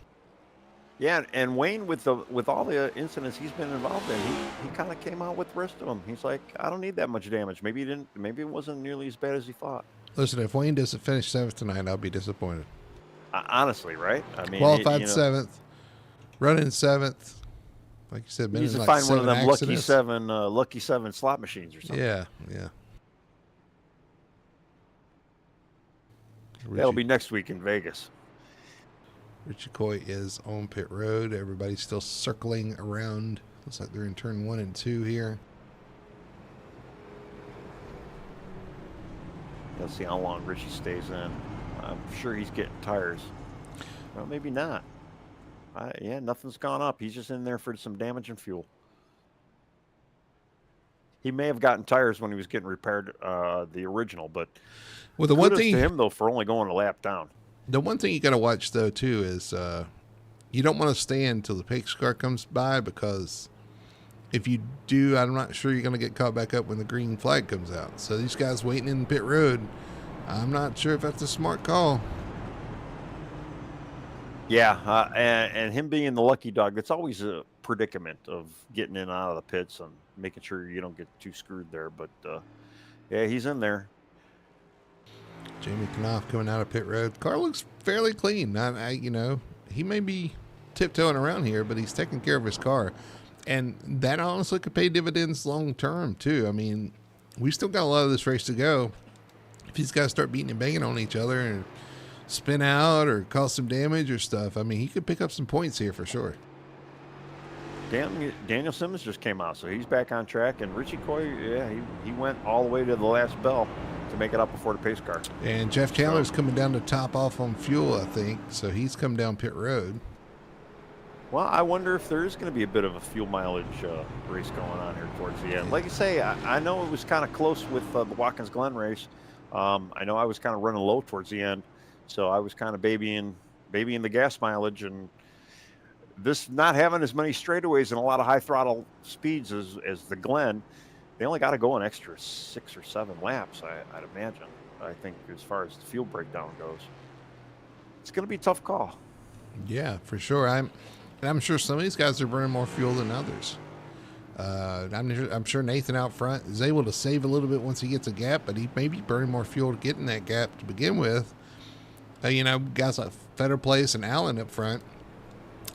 Yeah, and Wayne, with all the incidents he's been involved in, he kind of came out with the rest of them. He's like, I don't need that much damage. Maybe it wasn't nearly as bad as he thought. Listen, if Wayne doesn't finish 7th tonight, I'll be disappointed. Honestly, right? I mean, qualified 7th, running 7th. Like you said, he needs to like find one of them accidents. lucky seven slot machines or something. Yeah. That'll be next week in Vegas. Richie Coy is on pit road. Everybody's still circling around. Looks like they're in turn 1 and 2 here. Let's see how long Richie stays in. I'm sure he's getting tires. Well, maybe not. Yeah, nothing's gone up. He's just in there for some damage and fuel. He may have gotten tires when he was getting repaired, the original, but well, the one thing to him though for only going a lap down. The one thing you got to watch though too is you don't want to stand until the pace car comes by, because if you do, I'm not sure you're going to get caught back up when the green flag comes out. So these guys waiting in pit road, I'm not sure if that's a smart call. Yeah, and him being the lucky dog, that's always a predicament of getting in and out of the pits and making sure you don't get too screwed there. But yeah, he's in there. Jamie Knopf coming out of pit road. Car looks fairly clean. He may be tiptoeing around here, but he's taking care of his car. And that honestly could pay dividends long term, too. I mean, we still got a lot of this race to go. If these guys start beating and banging on each other and spin out or cause some damage or stuff, I mean, he could pick up some points here for sure. Daniel Simmons just came out, so he's back on track. And Richie Coy, yeah, he went all the way to the last bell to make it up before the pace car. And Jeff Chandler's coming down to top off on fuel, I think. So he's come down pit road. Well, I wonder if there is going to be a bit of a fuel mileage race going on here towards the end. Like you say, I know it was kind of close with the Watkins Glen race. I know I was kind of running low towards the end, so I was kind of babying the gas mileage, and this not having as many straightaways and a lot of high throttle speeds as the Glen, they only got to go an extra 6 or 7 laps, I'd imagine. I think as far as the fuel breakdown goes, it's going to be a tough call. Yeah, for sure. I'm sure some of these guys are burning more fuel than others. I'm sure Nathan out front is able to save a little bit once he gets a gap, but he may be burning more fuel to get in that gap to begin with. Guys like Fetterplace and Allen up front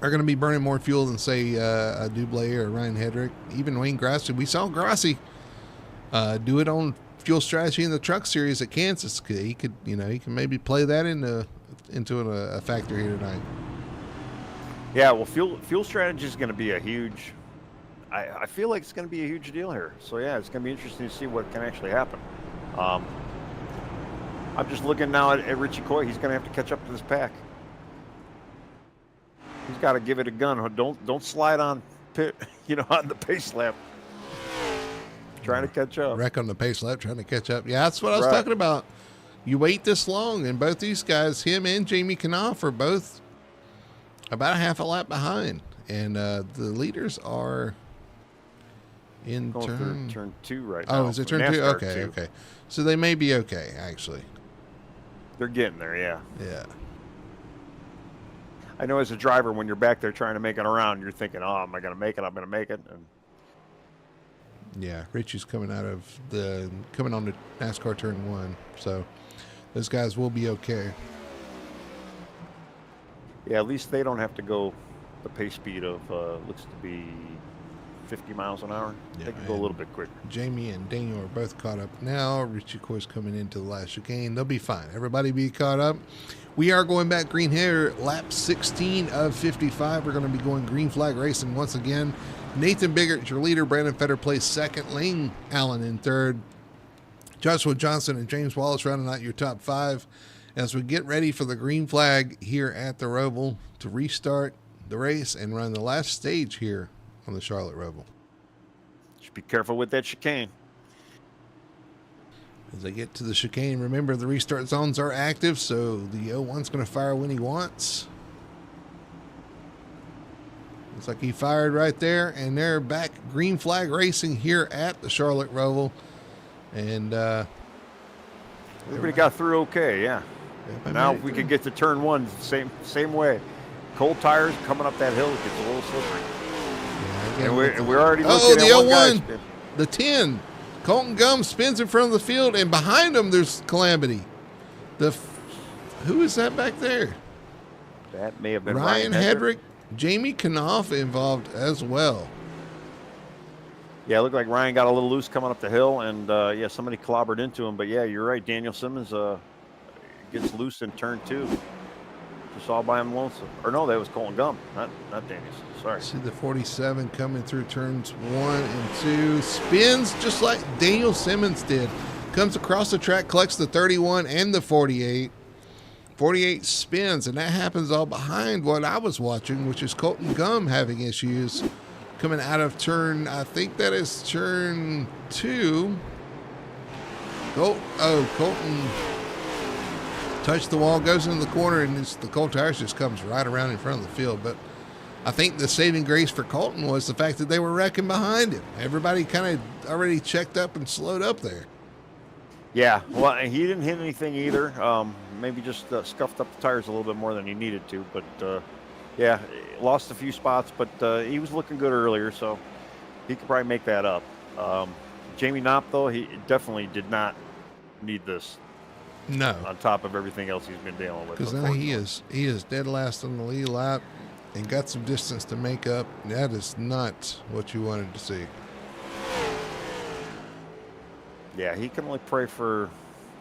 are going to be burning more fuel than, say, a Dublé or Ryan Hedrick. Even Wayne Grassi. We saw Grassi do it on fuel strategy in the truck series at Kansas. He can maybe play that into a factor here tonight. Yeah, well, fuel strategy is going to be a huge. I feel like it's going to be a huge deal here. So yeah, it's going to be interesting to see what can actually happen. I'm just looking now at Richie Coy. He's going to have to catch up to this pack. He's got to give it a gun. Don't slide on pit, on the pace lap. Trying to catch up. Wreck on the pace lap, trying to catch up. Yeah, that's what I was talking about. You wait this long, and both these guys, him and Jamie Knopf, are both about a half a lap behind. And the leaders are in turn 2 right now. Oh, is it turn 2? Okay. So they may be okay, actually. They're getting there, yeah. Yeah. I know as a driver, when you're back there trying to make it around, you're thinking, oh, am I going to make it? I'm going to make it. And yeah, Richie's coming on to NASCAR turn 1. So those guys will be okay. Yeah, at least they don't have to go the pace speed of looks to be 50 miles an hour. Yeah, They can go a little bit quicker. Jamie and Daniel are both caught up now. Richie, of course, coming into the last chicane. They'll be fine. Everybody be caught up. We are going back green here, lap 16 of 55. We're going to be going green flag racing once again. Nathan Biggert, your leader. Brandon Fetter plays second. Lane Allen in third. Joshua Johnson and James Wallace rounding out your top five as we get ready for the green flag here at the Roval to restart the race and run the last stage here on the Charlotte Roval. Just be careful with that chicane. As they get to the chicane, remember the restart zones are active, so the 01's going to fire when he wants. Looks like he fired right there, and they're back green flag racing here at the Charlotte Roval. And everybody got through okay, yeah. Now if we could get to turn one, same way. Cold tires coming up that hill, it gets a little slippery. Yeah, and we're already looking at the 01, the 10. Colton Gum spins in front of the field, and behind him there's Calamity. Who is that back there? That may have been Ryan Hedrick. Jamie Knopf involved as well. Yeah, it looked like Ryan got a little loose coming up the hill, and yeah, somebody clobbered into him. But yeah, you're right. Daniel Simmons gets loose in turn two. Just all by him lonesome. Or no, that was Colton Gum, not Daniel. Sorry. See the 47 coming through turns 1 and 2. Spins just like Daniel Simmons did. Comes across the track, collects the 31 and the 48. 48 spins, and that happens all behind what I was watching, which is Colton Gum having issues coming out of turn, I think that is turn 2. Colton touched the wall, goes into the corner, and the cold tires just comes right around in front of the field. But I think the saving grace for Colton was the fact that they were wrecking behind him. Everybody kind of already checked up and slowed up there. Yeah, well, he didn't hit anything either. Maybe just scuffed up the tires a little bit more than he needed to. But, yeah, lost a few spots, but he was looking good earlier, so he could probably make that up. Jamie Knopp, though, he definitely did not need this. No. On top of everything else he's been dealing with. Because now he is dead last on the lead lap and got some distance to make up. That is not what you wanted to see. Yeah, he can only pray for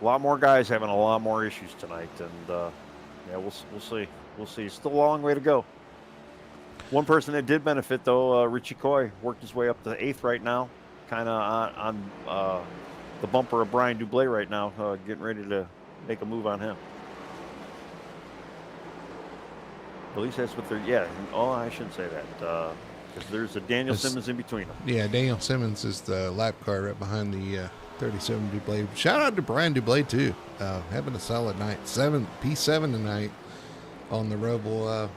a lot more guys having a lot more issues tonight, and yeah, we'll see. We'll see. Still a long way to go. One person that did benefit, though, Richie Coy, worked his way up to 8th right now, kind of on the bumper of Brian Dublé right now, getting ready to make a move on him. At least that's what they're, yeah. Oh, I shouldn't say that, because there's a Daniel Simmons in between them. Yeah, Daniel Simmons is the lap car right behind the 37 Dublé. Shout out to Brian Dublé, too. Having a solid night. P7 tonight on the Roval.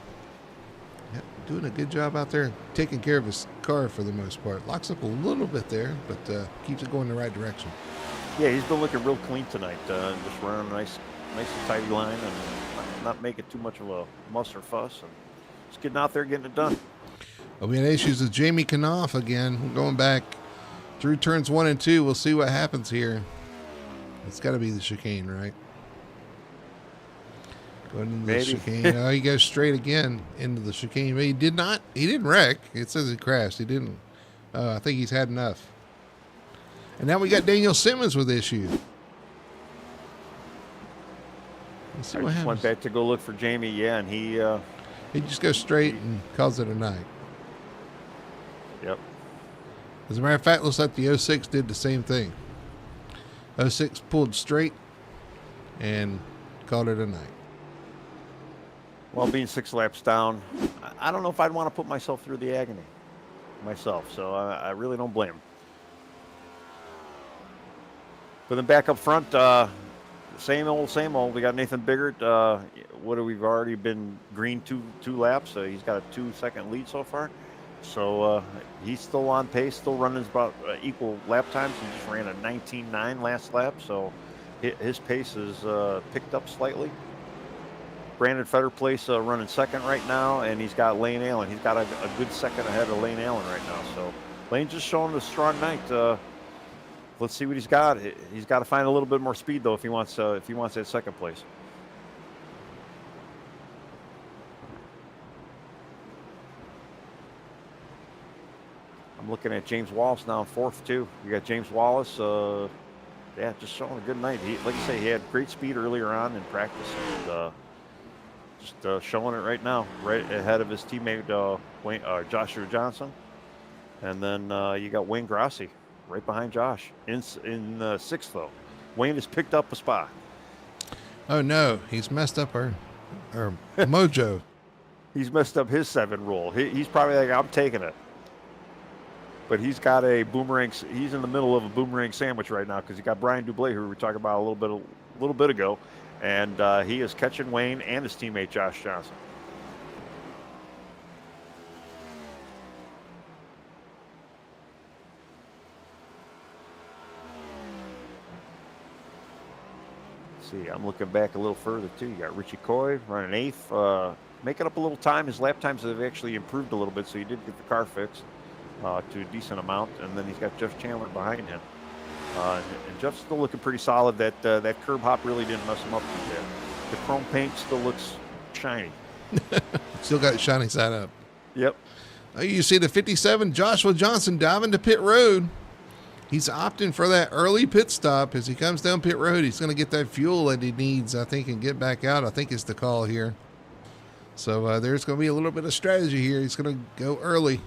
Yeah, doing a good job out there, taking care of his car for the most part. Locks up a little bit there, but keeps it going the right direction. Yeah, he's been looking real clean tonight. Just running a nice and tidy line, and not making too much of a muss or fuss, and just getting out there getting it done. Well, we had issues with Jamie Knopf again. Going back through turns 1 and 2. We'll see what happens here. It's got to be the chicane, right? Going into the chicane. Oh, he goes straight again into the chicane. But he didn't wreck. It says he crashed. He didn't. I think he's had enough. And now we got Daniel Simmons with issues. Let's see what happens. Went back to go look for Jamie, yeah, and he just goes straight and calls it a night. Yep. As a matter of fact, looks like the 06 did the same thing. 06 pulled straight and called it a night. Well, being 6 laps down, I don't know if I'd want to put myself through the agony myself, so I really don't blame him. But then back up front, same old. We got Nathan Biggert. We've already been green two laps. He's got a 2-second lead so far. So he's still on pace, still running about equal lap times. He just ran a 19.9 last lap, so his pace is picked up slightly. Brandon Fetter plays running second right now, and he's got Lane Allen. He's got a good second ahead of Lane Allen right now. So Lane's just showing a strong night. Let's see what he's got. He's got to find a little bit more speed, though, if he wants that second place. I'm looking at James Wallace now in fourth too. You got James Wallace, yeah, just showing a good night. Like I say, he had great speed earlier on in practice, and just showing it right now, right ahead of his teammate Joshua Johnson, and then you got Wayne Grassi right behind Josh in sixth though. Wayne has picked up a spot. Oh no, he's messed up our mojo. He's messed up his 7 rule. He's probably like, I'm taking it. But he's got a boomerang. He's in the middle of a boomerang sandwich right now because he got Brian Dublé, who we were talking about a little bit ago, and he is catching Wayne and his teammate Josh Johnson. Let's see, I'm looking back a little further too. You got Richie Coy running 8th, making up a little time. His lap times have actually improved a little bit, so he did get the car fixed to a decent amount, and then he's got Jeff Chandler behind him. And Jeff's still looking pretty solid. That curb hop really didn't mess him up too bad. The chrome paint still looks shiny. Still got shiny side up. Yep. You see the 57, Joshua Johnson, diving to pit road. He's opting for that early pit stop. As he comes down pit road, he's going to get that fuel that he needs, I think, and get back out. I think it's the call here. So there's going to be a little bit of strategy here. He's going to go early.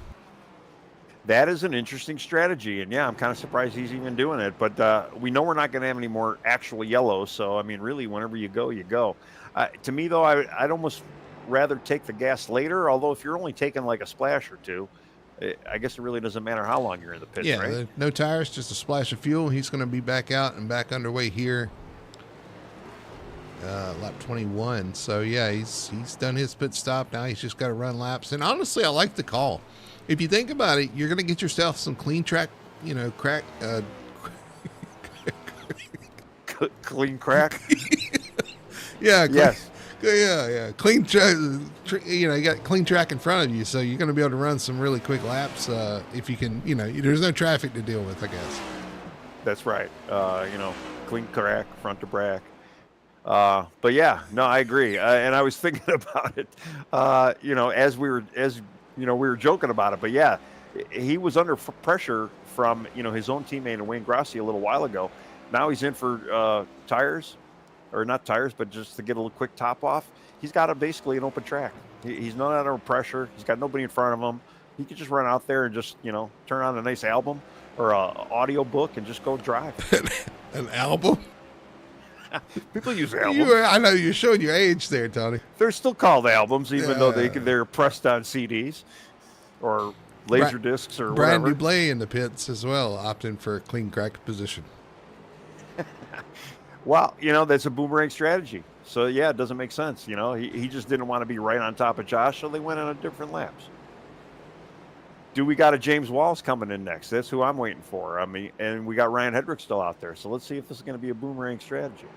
That is an interesting strategy, and yeah, I'm kind of surprised he's even doing it. But we know we're not going to have any more actual yellows, so I mean, really, whenever you go, you go. To me, though, I'd almost rather take the gas later. Although if you're only taking like a splash or two, I guess it really doesn't matter how long you're in the pits, right? Yeah, no tires, just a splash of fuel. He's going to be back out and back underway here. Lap 21. So yeah, he's done his pit stop. Now he's just got to run laps. And honestly, I like the call. If you think about it, you're going to get yourself some clean track, crack. Clean crack? Yeah. Yes. Yeah. Clean track. You got clean track in front of you, so you're going to be able to run some really quick laps if you can. There's no traffic to deal with, I guess. That's right. Clean track, front to back. But yeah, no, I agree. And I was thinking about it. As we were joking about it. But yeah, he was under pressure from his own teammate Wayne Grassi a little while ago. Now he's in for tires. Or not tires, but just to get a little quick top off. He's got basically an open track. He's not under pressure. He's got nobody in front of him. He could just run out there and just, turn on a nice album or a audio book and just go drive. An album? People use albums. I know you're showing your age there, Tony. They're still called albums, even though they're pressed on CDs or laser discs or Brian whatever. Dublé in the pits as well, opting for a clean crack position. Well, that's a boomerang strategy. So, yeah, it doesn't make sense. He just didn't want to be right on top of Josh, so they went on a different laps. Do we got a James Wallace coming in next? That's who I'm waiting for. I mean, and we got Ryan Hedrick still out there. So let's see if this is going to be a boomerang strategy.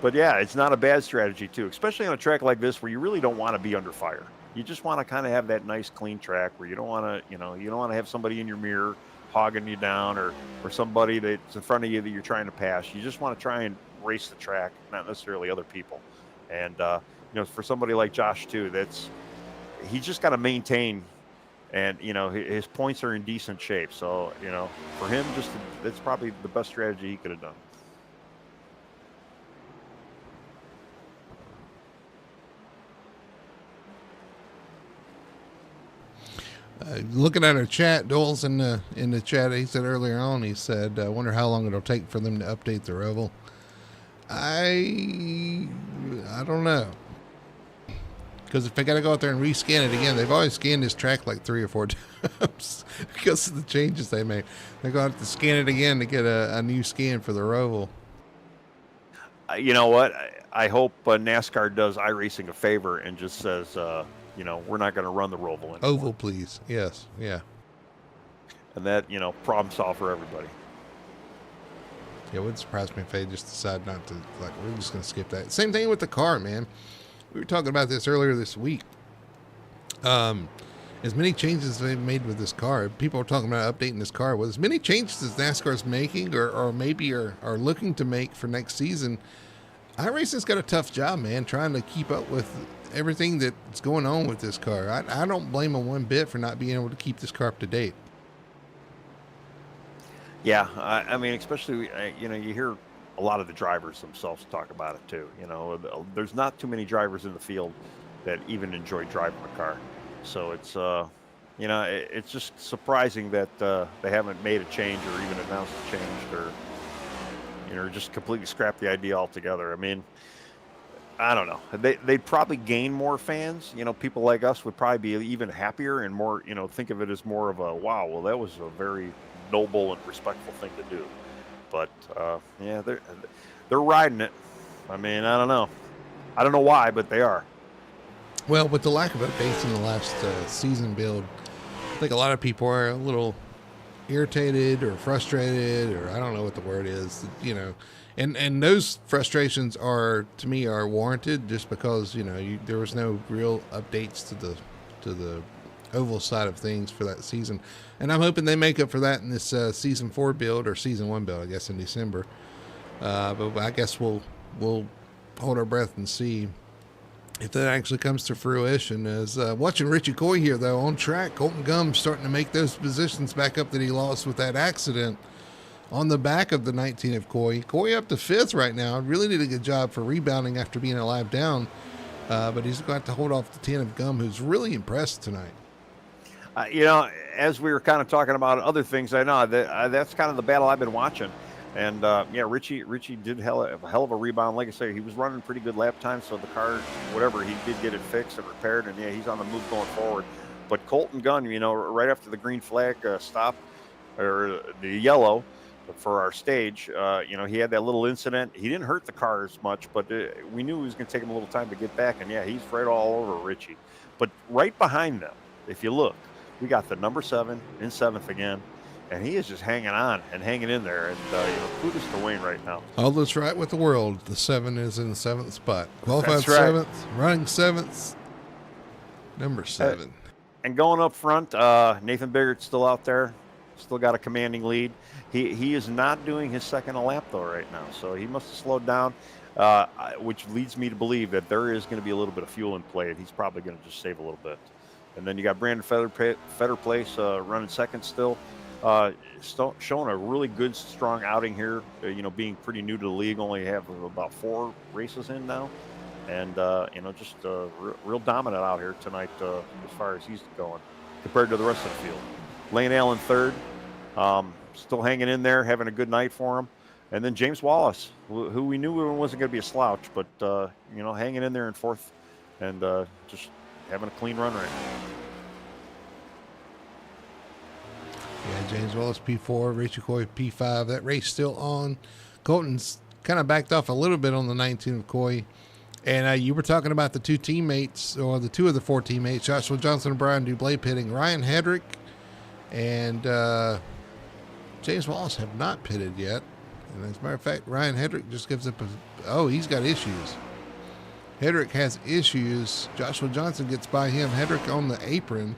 But, yeah, it's not a bad strategy, too, especially on a track like this where you really don't want to be under fire. You just want to kind of have that nice, clean track where you don't want to, you don't want to have somebody in your mirror hogging you down or somebody that's in front of you that you're trying to pass. You just want to try and race the track, not necessarily other people. And, for somebody like Josh, too, he's just got to maintain. And, his points are in decent shape. So, for him, that's probably the best strategy he could have done. Looking at our chat, Dole's in the chat. He said earlier on, he said, I wonder how long it'll take for them to update the Roval. I don't know. Because if they got to go out there and rescan it again, they've always scanned this track like 3 or 4 times because of the changes they made. They're going to have to scan it again to get a new scan for the Roval. You know what? I hope NASCAR does iRacing a favor and just says, we're not going to run the Roval anymore. Oval, please. Yes. Yeah. And that, problem solved for everybody. Yeah, it wouldn't surprise me if they just decide not to, we're just going to skip that. Same thing with the car, man. We were talking about this earlier this week. As many changes as they've made with this car, people are talking about updating this car. With as many changes as NASCAR's making or maybe are looking to make for next season, iRacing's got a tough job, man, trying to keep up with everything that's going on with this car. I don't blame them one bit for not being able to keep this car up to date. Yeah, I mean, especially you hear a lot of the drivers themselves talk about it too. There's not too many drivers in the field that even enjoy driving a car, so it's just surprising that they haven't made a change or even announced a change or just completely scrapped the idea altogether. I mean, I don't know. They'd probably gain more fans. People like us would probably be even happier and more. Think of it as more of a wow. Well, that was a very noble and respectful thing to do. But yeah, they're riding it. I mean, I don't know. I don't know why, but they are. Well, with the lack of updates in the last season build, I think a lot of people are a little irritated or frustrated, or I don't know what the word is, and those frustrations are, to me, are warranted, just because there was no real updates to the oval side of things for that season, and I'm hoping they make up for that in this season 4 build, or season 1 build, I guess, in December. But I guess we'll hold our breath and see if that actually comes to fruition. As watching Richie Coy here, though, on track, Colton Gumb's starting to make those positions back up that he lost with that accident on the back of the 19 of Coy. Coy up to 5th right now. Really did a good job for rebounding after being a lap down. But he's going to have to hold off the 10 of Gumb, who's really impressed tonight. As we were kind of talking about other things, I know that's kind of the battle I've been watching. And yeah, Richie did a hell of a rebound. Like I say, he was running pretty good lap time, so the car, whatever, he did get it fixed and repaired, and yeah, he's on the move going forward. But Colton Gunn, right after the green flag stop, or the yellow for our stage, he had that little incident. He didn't hurt the car as much, but we knew it was going to take him a little time to get back, and yeah, he's right all over Richie. But right behind them, if you look, we got the number 7 in 7th again. And he is just hanging on and hanging in there. And kudos to Wayne right now. All that's right with the world. The 7 is in the 7th spot. Qualified That's right. 7th, running 7th, number 7. And going up front, Nathan Biggart's still out there. Still got a commanding lead. He is not doing his second lap, though, right now. So he must have slowed down, which leads me to believe that there is going to be a little bit of fuel in play. And he's probably going to just save a little bit. And then you got Brandon Fetterplace running second still. Showing a really good, strong outing here. Being pretty new to the league, only have about 4 races in now, and just real dominant out here tonight as far as he's going compared to the rest of the field. Lane Allen third, still hanging in there, having a good night for him, and then James Wallace, who we knew wasn't going to be a slouch, but hanging in there in 4th, and just having a clean run right now. Yeah, James Wallace P4, Richie Coy P5. That race still on. Colton's kind of backed off a little bit on the 19 of Coy. And you were talking about the 2 teammates, or the 2 of the 4 teammates, Joshua Johnson and Brian Dublé pitting. Ryan Hedrick and James Wallace have not pitted yet. And as a matter of fact, Ryan Hedrick just gives up he's got issues. Hedrick has issues. Joshua Johnson gets by him. Hedrick on the apron.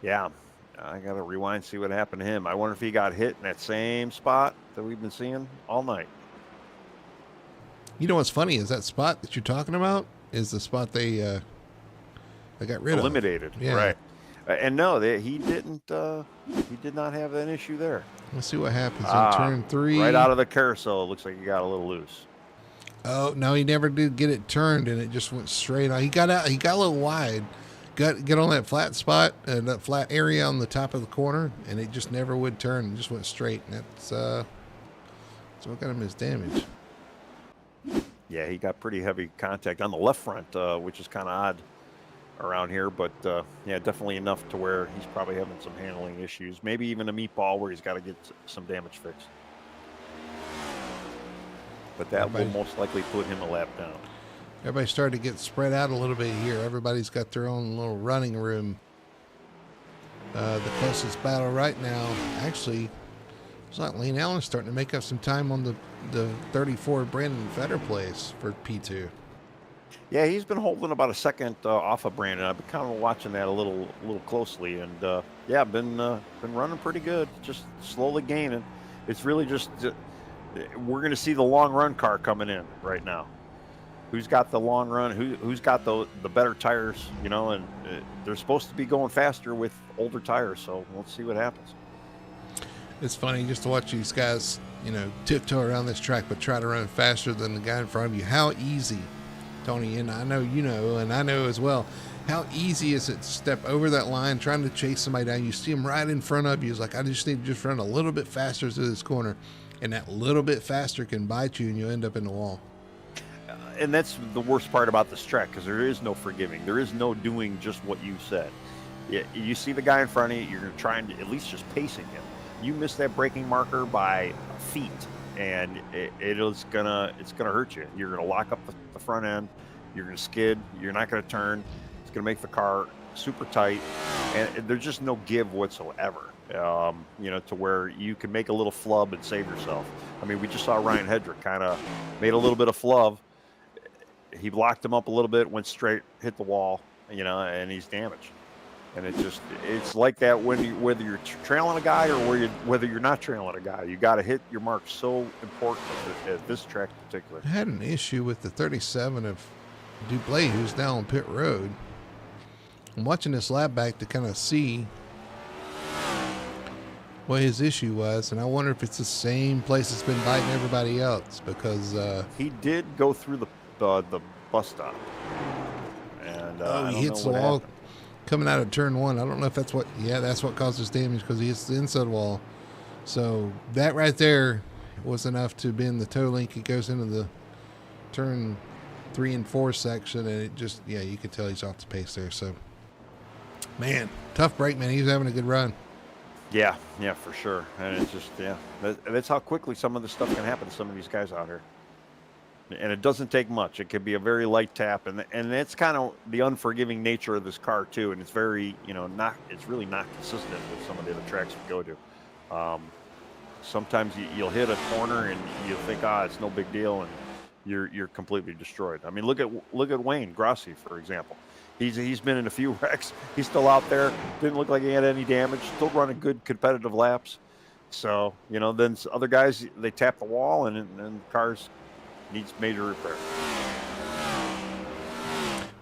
Yeah. I got to rewind, see what happened to him. I wonder if he got hit in that same spot that we've been seeing all night. You know what's funny is that spot that you're talking about is the spot they got rid eliminated. of. Yeah. Right. And no, he didn't. He did not have that issue there. Let's see what happens in turn 3. Right out of the carousel, it looks like he got a little loose. Oh no, he never did get it turned, and it just went straight on. He got out. He got a little wide. Get on that flat spot, that flat area on the top of the corner, and it just never would turn. It just went straight, and that's what got him his damage. Yeah, he got pretty heavy contact on the left front, which is kind of odd around here, but yeah, definitely enough to where he's probably having some handling issues. Maybe even a meatball where he's got to get some damage fixed. But that will most likely put him a lap down. Everybody started to get spread out a little bit here. Everybody's got their own little running room. The closest battle right now, actually, it's like Lane Allen starting to make up some time on the 34 Brandon Fetterplace for P2. Yeah, he's been holding about a second off of Brandon. I've been kind of watching that a little closely, and yeah, been running pretty good, just slowly gaining. It's really just we're going to see the long run car coming in right now. Who's got the long run? Who's got the better tires? And they're supposed to be going faster with older tires. So let's see what happens. It's funny just to watch these guys, tiptoe around this track, but try to run faster than the guy in front of you. How easy, Tony, and I know you know, and I know as well, how easy is it to step over that line trying to chase somebody down? You see them right in front of you. It's like, I just need to just run a little bit faster to this corner. And that little bit faster can bite you, and you end up in the wall. And that's the worst part about this track, because there is no forgiving. There is no doing just what you said. You see the guy in front of you, you're trying to at least just pacing him. You miss that braking marker by feet, and it's gonna hurt you. You're gonna lock up the front end. You're gonna skid. You're not gonna turn. It's gonna make the car super tight, and there's just no give whatsoever. To where you can make a little flub and save yourself. I mean, we just saw Ryan Hedrick kind of made a little bit of flub. He blocked him up a little bit, went straight, hit the wall, and he's damaged. And it's like that whether you're trailing a guy or whether you're not trailing a guy. You got to hit your mark. So important at this track in particular. I had an issue with the 37 of Duplay, who's now on pit road. I'm watching this lap back to kind of see what his issue was, and I wonder if it's the same place that's been biting everybody else, because he did go through the bus stop, and he hits the wall coming out of turn one. I don't know if that's what causes damage, because he hits the inside wall. So that right there was enough to bend the toe link. It goes into the turn 3 and 4 section, and it just, you can tell he's off the pace there. So, man, tough break, man. He's having a good run. Yeah, for sure. And it's just, that's how quickly some of this stuff can happen to some of these guys out here. And it doesn't take much. It could be a very light tap, and that's kind of the unforgiving nature of this car too. And it's very, it's really not consistent with some of the other tracks we go to. Sometimes you'll hit a corner and you'll think, it's no big deal, and you're completely destroyed. I mean, look at Wayne Grossi, for example. He's been in a few wrecks. He's still out there. Didn't look like he had any damage. Still running good competitive laps. So then other guys, they tap the wall, and the cars needs major repair.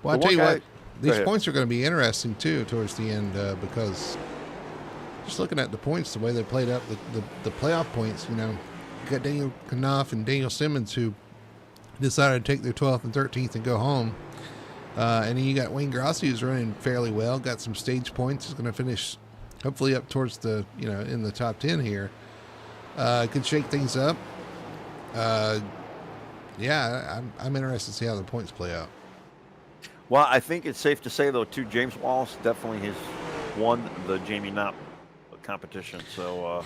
Well, I'll tell you what, these points are going to be interesting too towards the end, because just looking at the points, the way they played up the playoff points, you got Daniel Knopf and Daniel Simmons who decided to take their 12th and 13th and go home. And then you got Wayne Grossi, who's running fairly well, got some stage points, is going to finish hopefully up towards the, in the top 10 here. Could shake things up. I'm interested to see how the points play out. Well, I think it's safe to say, though, too, James Wallace definitely has won the Jamie Knopp competition. So,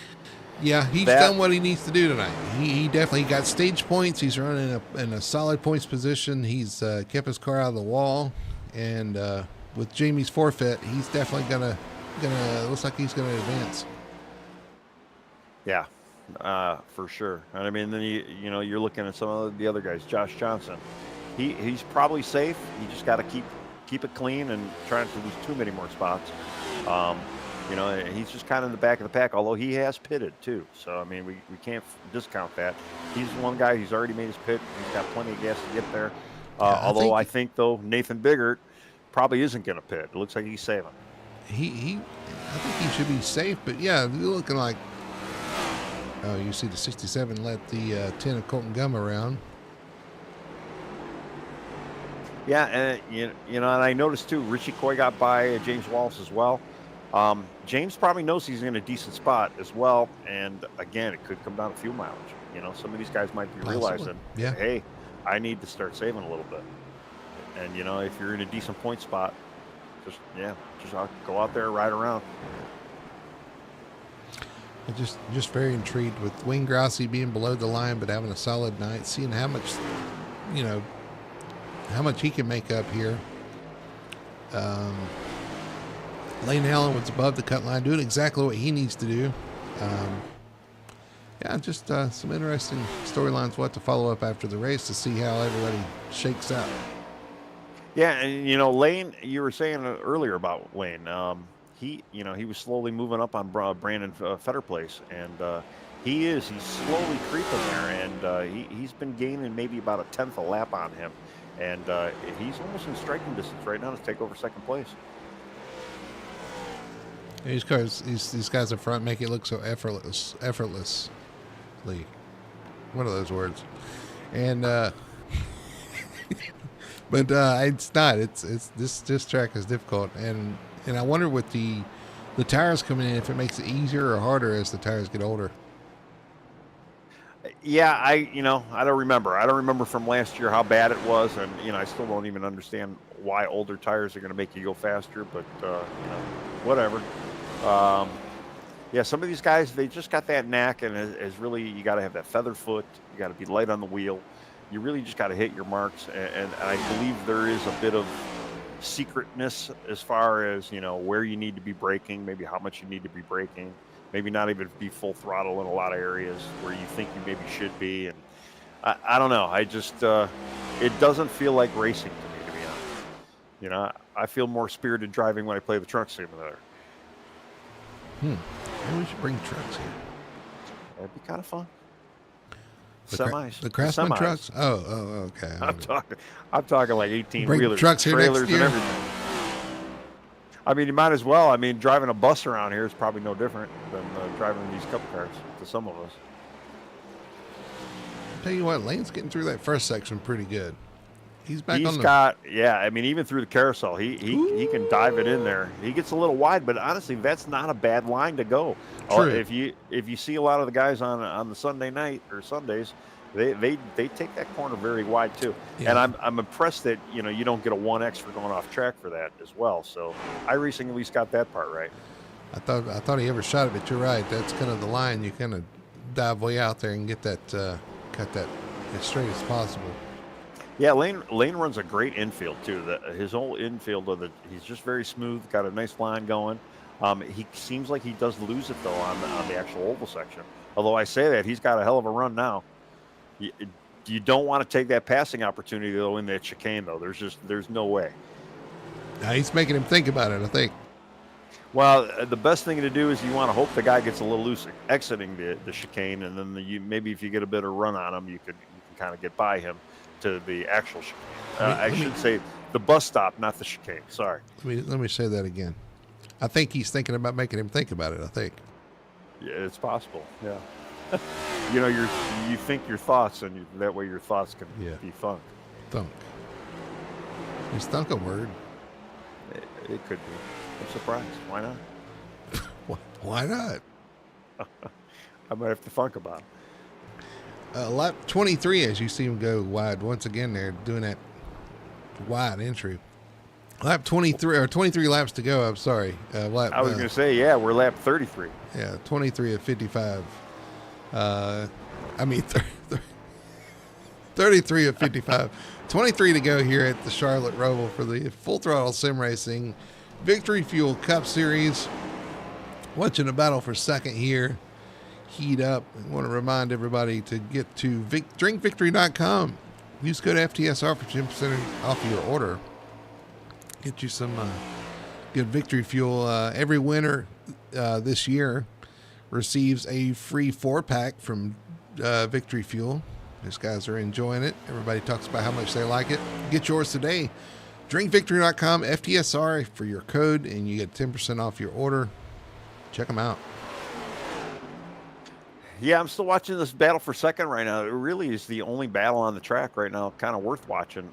he's done what he needs to do tonight. He definitely got stage points. He's running in a solid points position. He's kept his car out of the wall, and with Jamie's forfeit, he's definitely gonna looks like he's gonna advance. Yeah, for sure. And I mean, then you're looking at some of the other guys. Josh Johnson, he's probably safe. You just got to keep it clean and try not to lose too many more spots. He's just kind of in the back of the pack, although he has pitted too. So, I mean, we can't discount that. He's one guy who's already made his pit. He's got plenty of gas to get there. I think, though, Nathan Biggert probably isn't going to pit. It looks like he's saving. I think he should be safe, but you're looking like, you see the 67 let the 10 of Colton Gum around. Yeah, and and I noticed too, Richie Coy got by James Wallace as well. James probably knows he's in a decent spot as well, and again, it could come down to fuel mileage. Some of these guys might be realizing, hey, I need to start saving a little bit. And if you're in a decent point spot, just go out there, ride around. I'm just very intrigued with Wayne Grossi being below the line, but having a solid night, seeing how much he can make up here. Lane Allen was above the cut line, doing exactly what he needs to do. Some interesting storylines. We'll have to follow up after the race to see how everybody shakes out. Yeah, and Lane, you were saying earlier about Lane. He was slowly moving up on Brandon Fetter place, and he's slowly creeping there, and he's been gaining maybe about a tenth a lap on him, and he's almost in striking distance right now to take over second place. These guys up front make it look so effortlessly. One of those words. And but it's not. It's this track is difficult, and I wonder with the tires coming in if it makes it easier or harder as the tires get older. Yeah, I don't remember. I don't remember from last year how bad it was, and I still don't even understand why older tires are going to make you go faster. But whatever. Um, yeah, some of these guys, they just got that knack, and is really, you got to have that feather foot. You got to be light on the wheel. You really just got to hit your marks, and I believe there is a bit of secretness as far as where you need to be braking, maybe how much you need to be braking, maybe not even be full throttle in a lot of areas where you think you maybe should be. And I don't know. I just it doesn't feel like racing to me, to be honest. I feel more spirited driving when I play the truck simulator. Maybe we should bring trucks here. That'd be kind of fun. Semis. The Craftsman trucks? Oh, okay. I'm talking like 18-wheelers, trucks here trailers, next year. and everything. I mean, you might as well. I mean, driving a bus around here is probably no different than driving these cup cars to some of us. I'll tell you what, Lane's getting through that first section pretty good. He's back on yeah, I mean, even through the carousel, he can dive it in there. He gets a little wide, but honestly, that's not a bad line to go. True. If you see a lot of the guys on the Sunday night or Sundays, they take that corner very wide too. Yeah. And I'm impressed that you don't get a 1X for going off track for that as well. So iRacing at least got that part right. I thought he overshot it, but you're right. That's kind of the line. You kind of dive way out there and get that cut that as straight as possible. Yeah, Lane runs a great infield too. His whole infield he's just very smooth. Got a nice line going. He seems like he does lose it though on the actual oval section. Although I say that he's got a hell of a run now. You don't want to take that passing opportunity though in that chicane though. There's no way. Now he's making him think about it, I think. Well, the best thing to do is you want to hope the guy gets a little loose exiting the chicane, and then maybe if you get a bit of run on him, you can kind of get by him to the actual chicane. I should say the bus stop, not the chicane. Sorry. Let me say that again. I think he's thinking about making him think about it, I think. Yeah, it's possible. Yeah. You think your thoughts, and that way your thoughts can be thunk. Thunk. Is thunk a word? It could be. I'm surprised. Why not? Why not? I might have to thunk about it. Lap 23, as you see him go wide once again, they're doing that wide entry. Lap 23 or 23 laps to go. I'm sorry. I was going to say, yeah, we're lap 33. Yeah, 23 of 55. 33 of 55. 23 to go here at the Charlotte Roval for the Full Throttle Sim Racing Victory Fuel Cup Series. Watching a battle for second here. Heat up. I want to remind everybody to get to drinkvictory.com. Use code FTSR for 10% off your order. Get you some good Victory Fuel. Every winner this year receives a free 4-pack from Victory Fuel. These guys are enjoying it. Everybody talks about how much they like it. Get yours today. Drinkvictory.com, FTSR for your code, and you get 10% off your order. Check them out. Yeah, I'm still watching this battle for second right now. It really is the only battle on the track right now, kind of worth watching.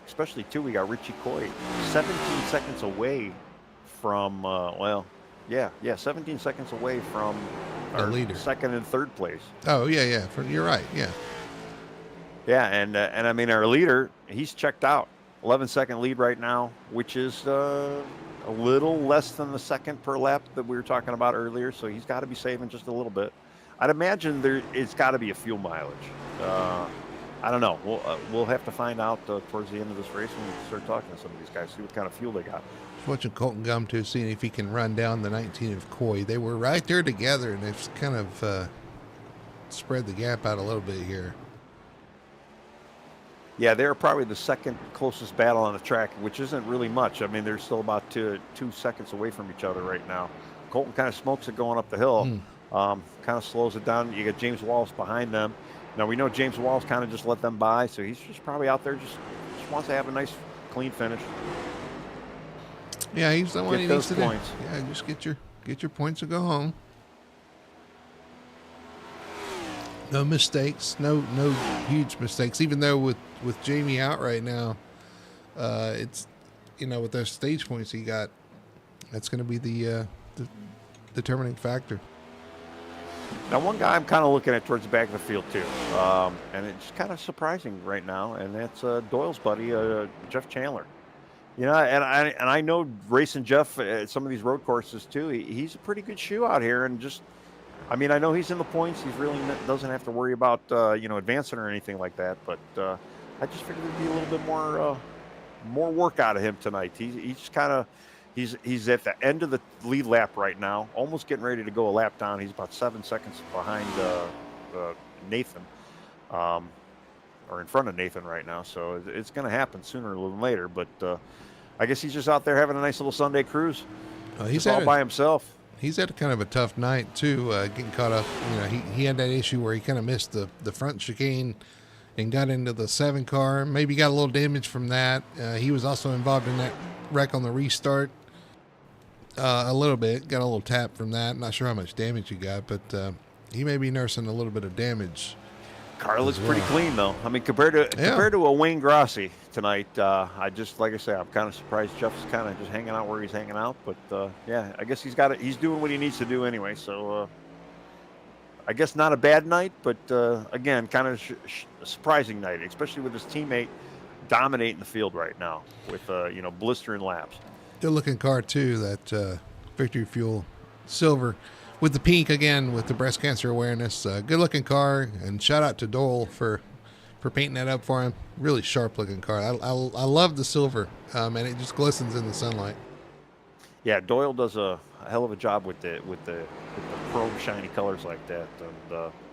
Especially, too, we got Richie Coy 17 seconds away from, 17 seconds away from our leader, second and third place. Oh, yeah. You're right, yeah. Yeah, and I mean, our leader, he's checked out. 11-second lead right now, which is a little less than the second per lap that we were talking about earlier, so he's got to be saving just a little bit. I'd imagine it's got to be a fuel mileage. I don't know. We'll have to find out towards the end of this race when we start talking to some of these guys, see what kind of fuel they got. Watching Colton Gum too, seeing if he can run down the 19 of Coy. They were right there together, and they've kind of spread the gap out a little bit here. Yeah, they're probably the second closest battle on the track, which isn't really much. I mean, they're still about 2 seconds away from each other right now. Colton kind of smokes it going up the hill. Kind of slows it down. You got James Wallace behind them. Now, we know James Wallace kind of just let them by, so he's just probably out there just wants to have a nice, clean finish. Yeah, he's the one he needs to points. do. Yeah, just get Get your points or go home. No mistakes, no huge mistakes. Even though with Jamie out right now, it's with those stage points he got, that's going to be the determining factor. Now, one guy I'm kind of looking at towards the back of the field too, and it's kind of surprising right now, and that's Doyle's buddy, Jeff Chandler. And I know racing Jeff at some of these road courses too. He's a pretty good shoe out here, and I know he's in the points. He's really doesn't have to worry about advancing or anything like that. But I just figured there'd be a little bit more work out of him tonight. He's at the end of the lead lap right now, almost getting ready to go a lap down. He's about 7 seconds behind Nathan, or in front of Nathan right now. So it's going to happen sooner than later. But I guess he's just out there having a nice little Sunday cruise. He's all by himself. He's had kind of a tough night too, getting caught up. He had that issue where he kind of missed the front chicane and got into the 7 car. Maybe got a little damage from that. He was also involved in that wreck on the restart. A little bit, got a little tap from that. Not sure how much damage he got, but he may be nursing a little bit of damage. Car looks pretty clean though. Compared to a Wayne Grossi tonight, like I say, I'm kind of surprised Jeff's kind of just hanging out where he's hanging out. But I guess he's doing what he needs to do anyway. So I guess not a bad night, but again, kind of a surprising night, especially with his teammate dominating the field right now with blistering laps. Good looking car too, that Victory Fuel Silver with the pink again with the breast cancer awareness. Good looking car, and shout out to Dole for painting that up for him. Really sharp looking car. I love the silver, and it just glistens in the sunlight. Yeah, Doyle does a hell of a job with the chrome shiny colors like that,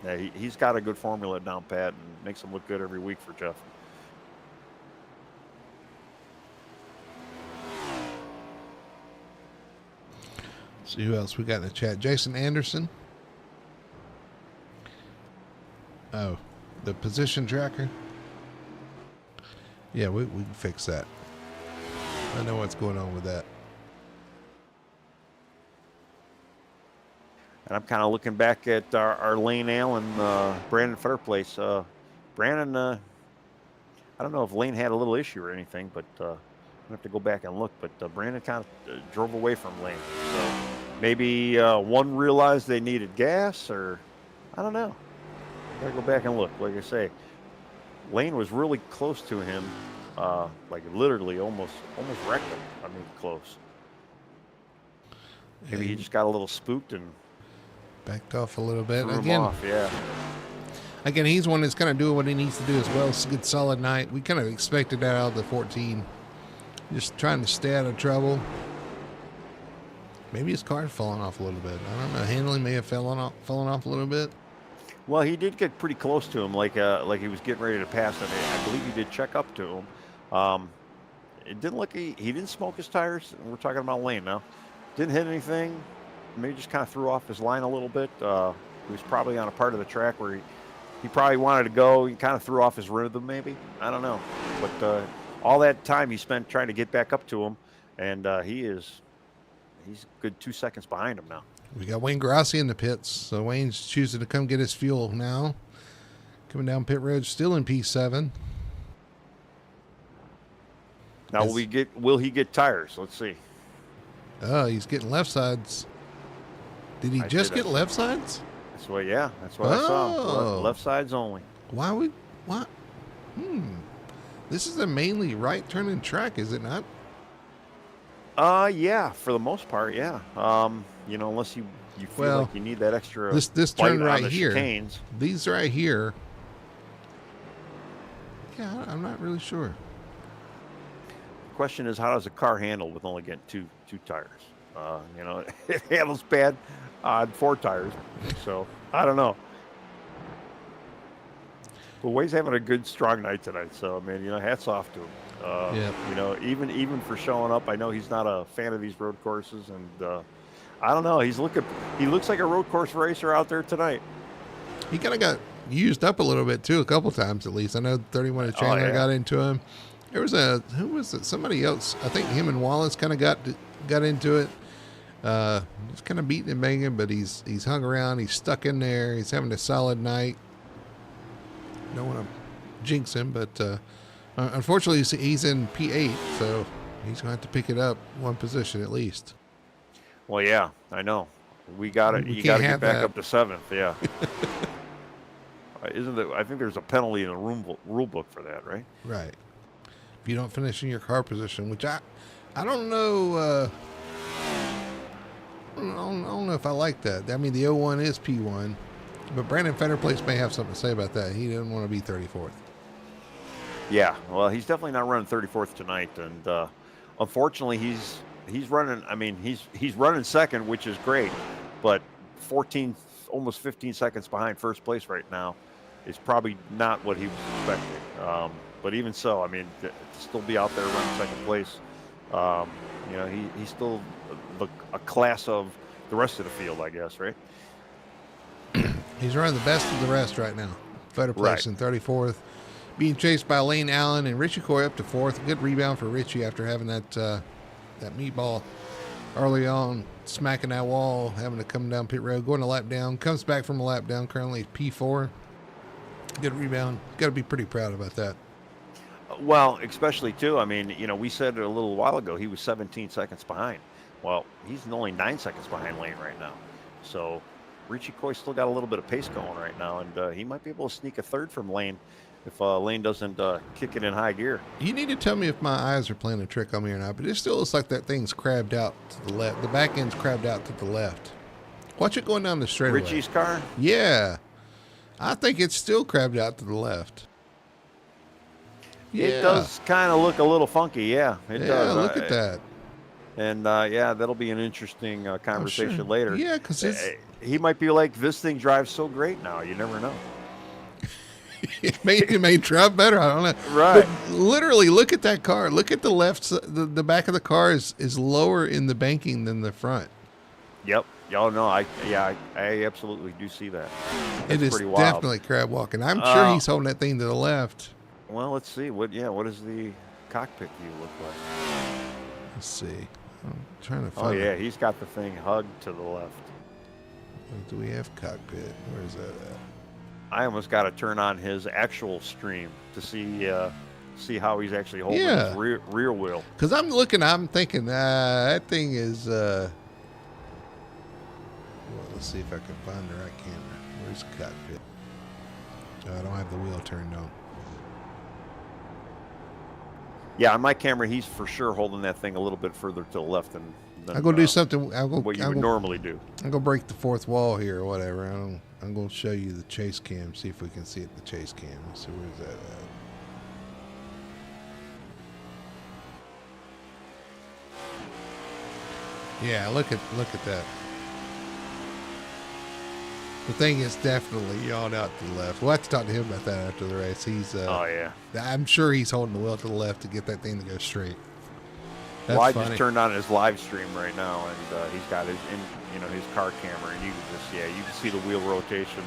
and he's got a good formula down pat and makes them look good every week for Jeff. See who else we got in the chat. Jason Anderson. Oh, the position tracker. Yeah, we can fix that. I know what's going on with that. And I'm kind of looking back at our Lane Allen, Brandon Fireplace. Brandon, I don't know if Lane had a little issue or anything, but I have to go back and look. But Brandon kind of drove away from Lane. So maybe one realized they needed gas, or I don't know. Gotta go back and look. Like I say, Lane was really close to him, like literally almost wrecked him. Close. Maybe he just got a little spooked and backed off a little bit. Again, he's one that's kind of doing what he needs to do as well. It's a good solid night. We kind of expected that out of the 14. Just trying to stay out of trouble. Maybe his car's falling off a little bit. I don't know. Handling may have fallen off a little bit. Well, he did get pretty close to him, like he was getting ready to pass him. I believe he did check up to him. It didn't look he didn't smoke his tires. We're talking about Lane now. Didn't hit anything. Maybe just kind of threw off his line a little bit. He was probably on a part of the track where he probably wanted to go. He kind of threw off his rhythm, maybe. I don't know. But all that time he spent trying to get back up to him, and he's a good 2 seconds behind him now. We got Wayne Grossi in the pits, so Wayne's choosing to come get his fuel now. Coming down pit road, still in P7. Now, will he get tires? Let's see. Oh, he's getting left sides. Did he just get left sides? That's what I saw. Left sides only. What? This is a mainly right turning track, is it not? Yeah, for the most part, yeah. Unless you feel like you need that extra. This turn right here. Chicanes. These right here. Yeah, I'm not really sure. The question is, how does a car handle with only getting two tires? It handles bad on 4 tires. So I don't know. But Wayne's having a good, strong night tonight. So hats off to him. Even for showing up. I know he's not a fan of these road courses, and I don't know. He looks like a road course racer out there tonight. He kind of got used up a little bit too, a couple times at least. I know 31 Chandler got into him. There was who was it? Somebody else. I think him and Wallace kind of got into it. He's kind of beating and banging, but he's hung around. He's stuck in there. He's having a solid night. Don't want to jinx him, but unfortunately he's in P8, so he's going to have to pick it up one position at least. Well, yeah, I know. We got it. You got to get back up to 7th. Yeah. Isn't it? I think there's a penalty in the rule book for that, right? Right. If you don't finish in your car position, which I don't know. I don't know if I like that. I mean, the 01 is P1, but Brandon Fetterplace may have something to say about that. He didn't want to be 34th. Yeah, well, he's definitely not running 34th tonight, and unfortunately, he's running. I mean, he's running second, which is great, but 14, almost 15 seconds behind first place right now is probably not what he was expecting. But even so, I mean, to still be out there running second place, he's still a class of the rest of the field, I guess, right? He's running the best of the rest right now. Fetterplace Right. in 34th, being chased by Lane Allen and Richie Coy up to 4th. Good rebound for Richie after having that meatball early on, smacking that wall, having to come down pit road, going a lap down, comes back from a lap down, currently P4. Good rebound. Got to be pretty proud about that. Well, especially too. I mean, we said a little while ago he was 17 seconds behind. Well, he's only 9 seconds behind Lane right now. So Richie Coy still got a little bit of pace going right now, and he might be able to sneak a third from Lane if Lane doesn't kick it in high gear. You need to tell me if my eyes are playing a trick on me or not, but it still looks like that thing's crabbed out to the left. The back end's crabbed out to the left. Watch it going down the straightaway. Richie's car? Yeah. I think it's still crabbed out to the left. Yeah. It does kind of look a little funky, yeah. It does. Yeah, look at that. And, that'll be an interesting conversation later. Yeah, because he might be like, this thing drives so great now. You never know. it may drive better. I don't know. Right. But literally, look at that car. Look at the left. The back of the car is lower in the banking than the front. Yep. Y'all know. I absolutely do see that. It is pretty wild. definitely crab walking. I'm sure he's holding that thing to the left. Well, let's see. What does the cockpit view look like? Let's see. I'm trying to find. Oh yeah, he's got the thing hugged to the left. Do we have cockpit? Where is that at? I almost got to turn on his actual stream to see how he's actually holding his rear wheel. Because I'm thinking that thing is. Well, let's see if I can find the right camera. Where's the cockpit? I don't have the wheel turned on. Yeah, on my camera, he's for sure holding that thing a little bit further to the left than I'm gonna do something. what you would normally do. I'm gonna break the fourth wall here or whatever. I'm gonna show you the chase cam. See if we can see it. The chase cam. Let's see where's that at. Yeah, look at that. The thing is definitely yawned out to the left. We'll have to talk to him about that after the race. He's oh yeah. I'm sure he's holding the wheel to the left to get that thing to go straight. That's well, I funny. just turned on his live stream right now, and he's got his car camera, and you can see the wheel rotation.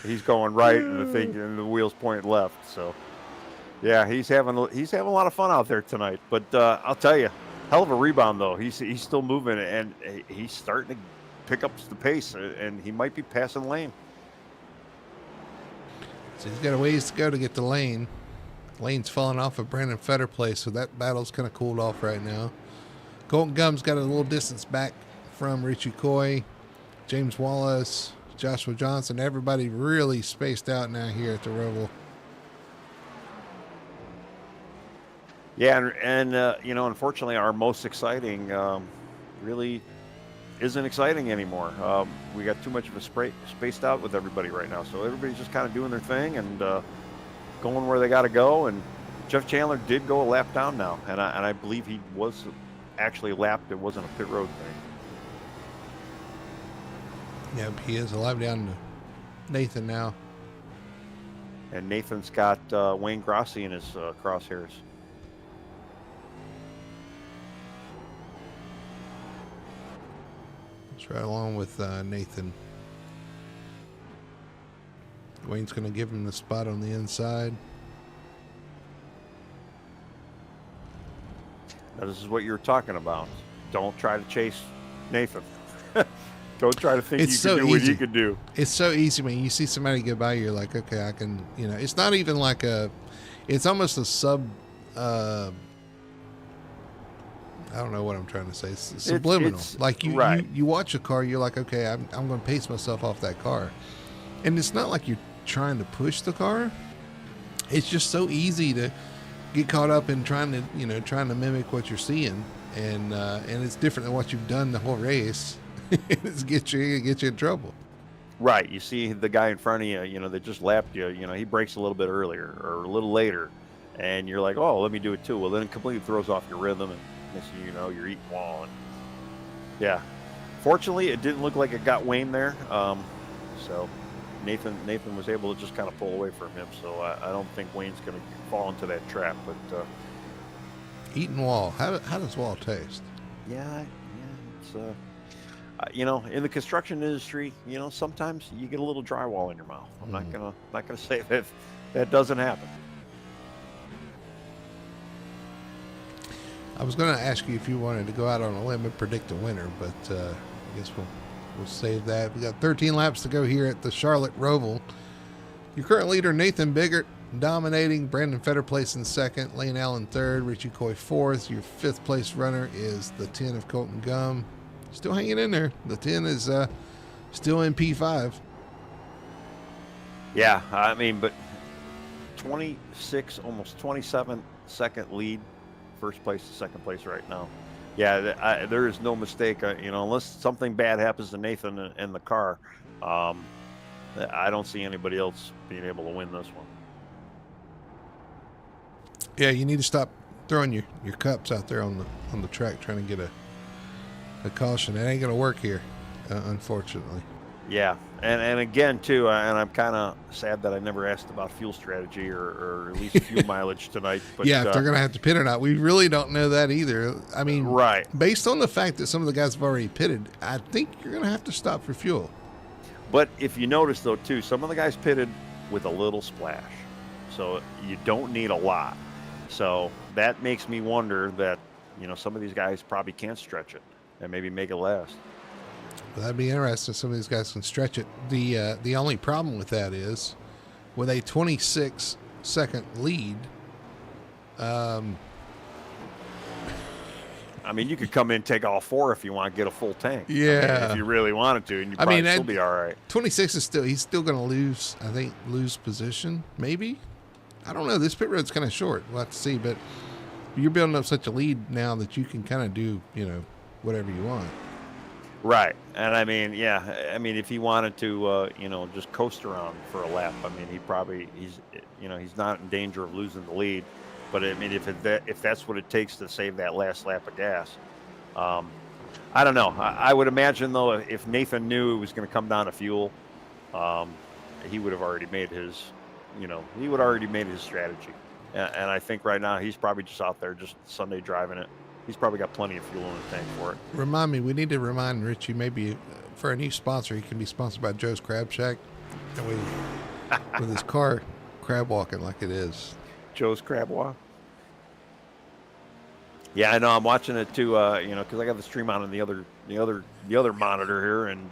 He's going right, and the wheel's pointing left. So, yeah, he's having a lot of fun out there tonight. But I'll tell you, hell of a rebound though. He's still moving, and he's starting to pick up the pace, and he might be passing Lane. So he's got a ways to go to get to Lane. Lane's falling off of Brandon Fetterplace, so that battle's kind of cooled off right now. Colton Gum's got a little distance back from Richie Coy, James Wallace, Joshua Johnson. Everybody really spaced out now here at the Roval. Yeah, and unfortunately, our most exciting really isn't exciting anymore. We got too much of a spaced out with everybody right now, so everybody's just kind of doing their thing and going where they got to go. And Jeff Chandler did go a lap down now, and I believe he was actually lapped. It wasn't a pit road thing. Yep, he is a lap down to Nathan now. And Nathan's got Wayne Grossi in his crosshairs. It's right along with Nathan. Wayne's going to give him the spot on the inside. Now, this is what you were talking about. Don't try to chase Nathan. Don't try to think It's you so can do what easy. you can do. It's so easy when you see somebody go by. You're like, okay, I can. It's not even like a. It's almost a sub. I don't know what I'm trying to say. It's subliminal. It's Like right. you watch a car, you're like, okay, I'm going to pace myself off that car, and it's not like you're trying to push the car. It's just so easy to get caught up in trying to mimic what you're seeing, and it's different than what you've done the whole race. It's get you in trouble. Right. You see the guy in front of you, that just lapped you, he brakes a little bit earlier or a little later. And you're like, oh, let me do it too. Well, then it completely throws off your rhythm. And next thing you know, you're eating wall. And yeah. Fortunately, it didn't look like it got Wayne there. So Nathan was able to just kind of pull away from him. So I don't think Wayne's going to fall into that trap. But Eating wall. How does wall taste? yeah, it's in the construction industry, sometimes you get a little drywall in your mouth. I'm not gonna say that doesn't happen. I was going to ask you if you wanted to go out on a limb and predict a winner, but I guess we'll save that. We got 13 laps to go here at the Charlotte Roval. Your current leader, Nathan Biggert, dominating. Brandon Fetter placing second. Lane Allen third. Richie Coy fourth. Your fifth place runner is the 10 of Colton Gum. Still hanging in there. The 10 is still in P5. Yeah, I mean, but 26, almost 27-second lead, first place to second place right now. Yeah, there is no mistake. Unless something bad happens to Nathan and the car, I don't see anybody else being able to win this one. Yeah, you need to stop throwing your cups out there on the track trying to get a caution. It ain't going to work here, unfortunately. Yeah, and again too, and I'm kind of sad that I never asked about fuel strategy or at least fuel mileage tonight. But yeah, if they're going to have to pit or not, we really don't know that either. I mean, right. Based on the fact that some of the guys have already pitted, I think you're going to have to stop for fuel. But if you notice though too, some of the guys pitted with a little splash, so you don't need a lot. So that makes me wonder that some of these guys probably can't stretch it and maybe make it last. Well, that'd be interesting. Some of these guys can stretch it. The only problem with that is, with a 26-second lead, I mean, you could come in and take all four if you want to get a full tank. Yeah, I mean, if you really wanted to, and you probably still be all right. 26 is he's still going to lose position. Maybe, I don't know. This pit road's kind of short. We'll have to see. But you're building up such a lead now that you can kind of do whatever you want. Right. And I mean, if he wanted to, just coast around for a lap, I mean, he's not in danger of losing the lead. But I mean, if that's what it takes to save that last lap of gas, I don't know. I would imagine though, if Nathan knew it was going to come down to fuel, he would have already made his strategy. And I think right now he's probably just out there just Sunday driving it. He's probably got plenty of fuel in the tank for it. Remind me, we need to remind Richie maybe for a new sponsor, he can be sponsored by Joe's Crab Shack. And with his car crab walking like it is. Joe's Crab Walk? Yeah, I know. I'm watching it too, because I got the stream on the other monitor here. And,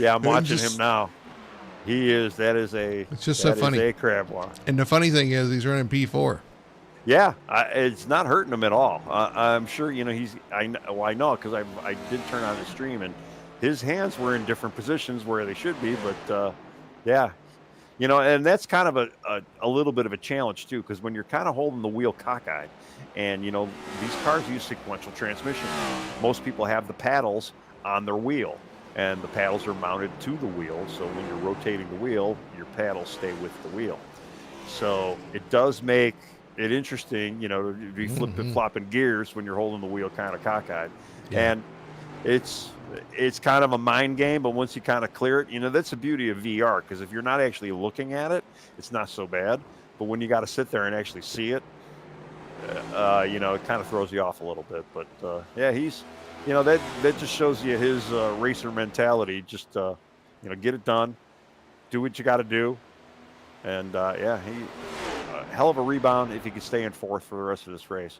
I'm watching him now. It's just so funny. A crab walk. And the funny thing is he's running P4. Yeah, it's not hurting him at all. I'm sure, I know because I did turn on the stream and his hands were in different positions where they should be. But, and that's kind of a little bit of a challenge too, because when you're kind of holding the wheel cockeyed and, these cars use sequential transmission. Most people have the paddles on their wheel and the paddles are mounted to the wheel. So when you're rotating the wheel, your paddles stay with the wheel. So it does make it interesting, to be flopping gears when you're holding the wheel kind of cockeyed. Yeah. And it's kind of a mind game, but once you kind of clear it, that's the beauty of VR, because if you're not actually looking at it, it's not so bad. But when you got to sit there and actually see it, it kind of throws you off a little bit. But he's, that just shows you his racer mentality. Just get it done, do what you got to do, and he. Hell of a rebound if he could stay in fourth for the rest of this race.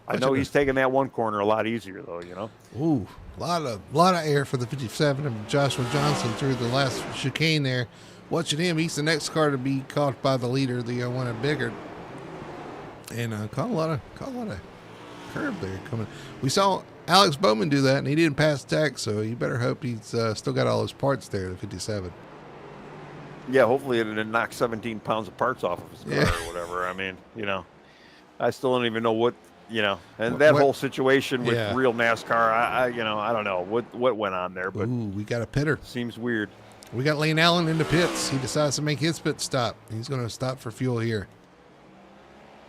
I know he's taking that one corner a lot easier, though, you know? Ooh, a lot of air for the 57 of Joshua Johnson through the last chicane there. Watching him, he's the next car to be caught by the leader, the one at Biggert. And caught a lot of curb there coming. We saw Alex Bowman do that, and he didn't pass tech, so you better hope he's still got all his parts there, the 57. Yeah, hopefully it didn't knock 17 pounds of parts off of his car or whatever. I mean, you know, I still don't even know what, you know, and that whole situation with real NASCAR, I don't know what went on there. But ooh, we got a pitter. Seems weird. We got Lane Allen in the pits. He decides to make his pit stop. He's going to stop for fuel here.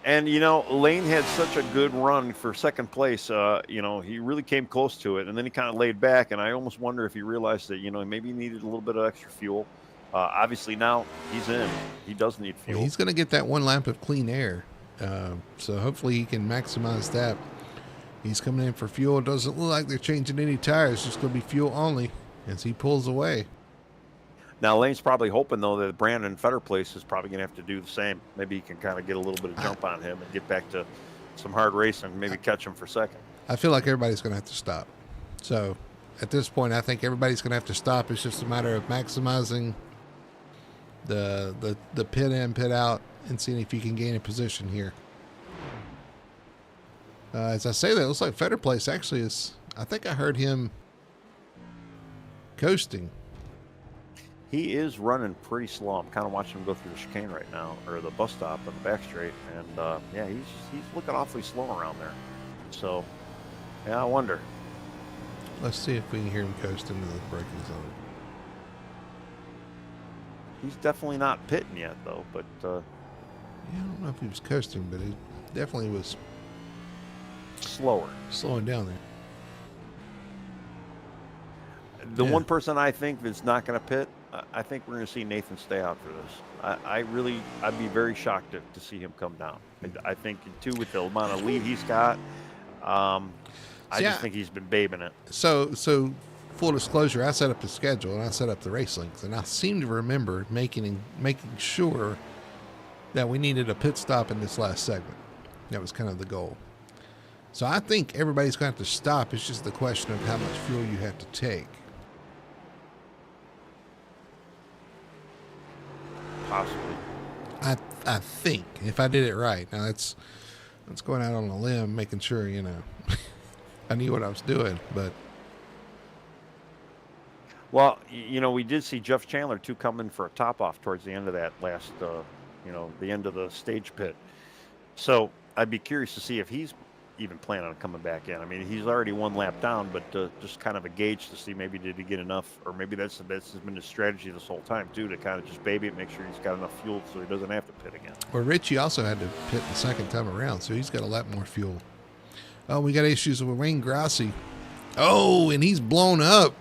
And, you know, Lane had such a good run for second place. You know, he really came close to it, and then he kind of laid back, and I almost wonder if he realized that, you know, maybe he needed a little bit of extra fuel. Obviously, now he's in. He does need fuel. Well, he's going to get that one lap of clean air, so hopefully he can maximize that. He's coming in for fuel. It doesn't look like they're changing any tires. It's just going to be fuel only as he pulls away. Now, Lane's probably hoping, though, that Brandon Fetterplace is probably going to have to do the same. Maybe he can kind of get a little bit of jump on him and get back to some hard racing, maybe catch him for second. I feel like everybody's going to have to stop. So, at this point, I think everybody's going to have to stop. It's just a matter of maximizing the pit in, pit out, and seeing if you can gain a position here. As I say that, it looks like Fetterplace actually is, I think I heard him coasting. He is running pretty slow. I'm kind of watching him go through the chicane right now, or the bus stop on the back straight, and yeah, he's looking awfully slow around there. So, yeah, I wonder. Let's see if we can hear him coast into the braking zone. He's definitely not pitting yet, though. But yeah, I don't know if he was coasting, but he definitely was slowing down there. The one person I think that's not going to pit, I think we're going to see Nathan stay out for this. I'd be very shocked to see him come down. I think, too, with the amount of lead he's got, I just think he's been babing it. So full disclosure, I set up the schedule and I set up the race links, and I seem to remember making sure that we needed a pit stop in this last segment. That was kind of the goal. So I think everybody's going to have to stop. It's just the question of how much fuel you have to take. Possibly. I think, if I did it right. Now that's going out on a limb, making sure, you know, I knew what I was doing, but. Well, you know, we did see Jeff Chandler, too, come in for a top-off towards the end of that last, you know, the end of the stage pit. So I'd be curious to see if he's even planning on coming back in. I mean, he's already one lap down, but just kind of a gauge to see maybe did he get enough, or maybe that's been his strategy this whole time, too, to kind of just baby it, make sure he's got enough fuel so he doesn't have to pit again. Well, Richie also had to pit the second time around, so he's got a lot more fuel. Oh, we got issues with Wayne Grassi. Oh, and he's blown up.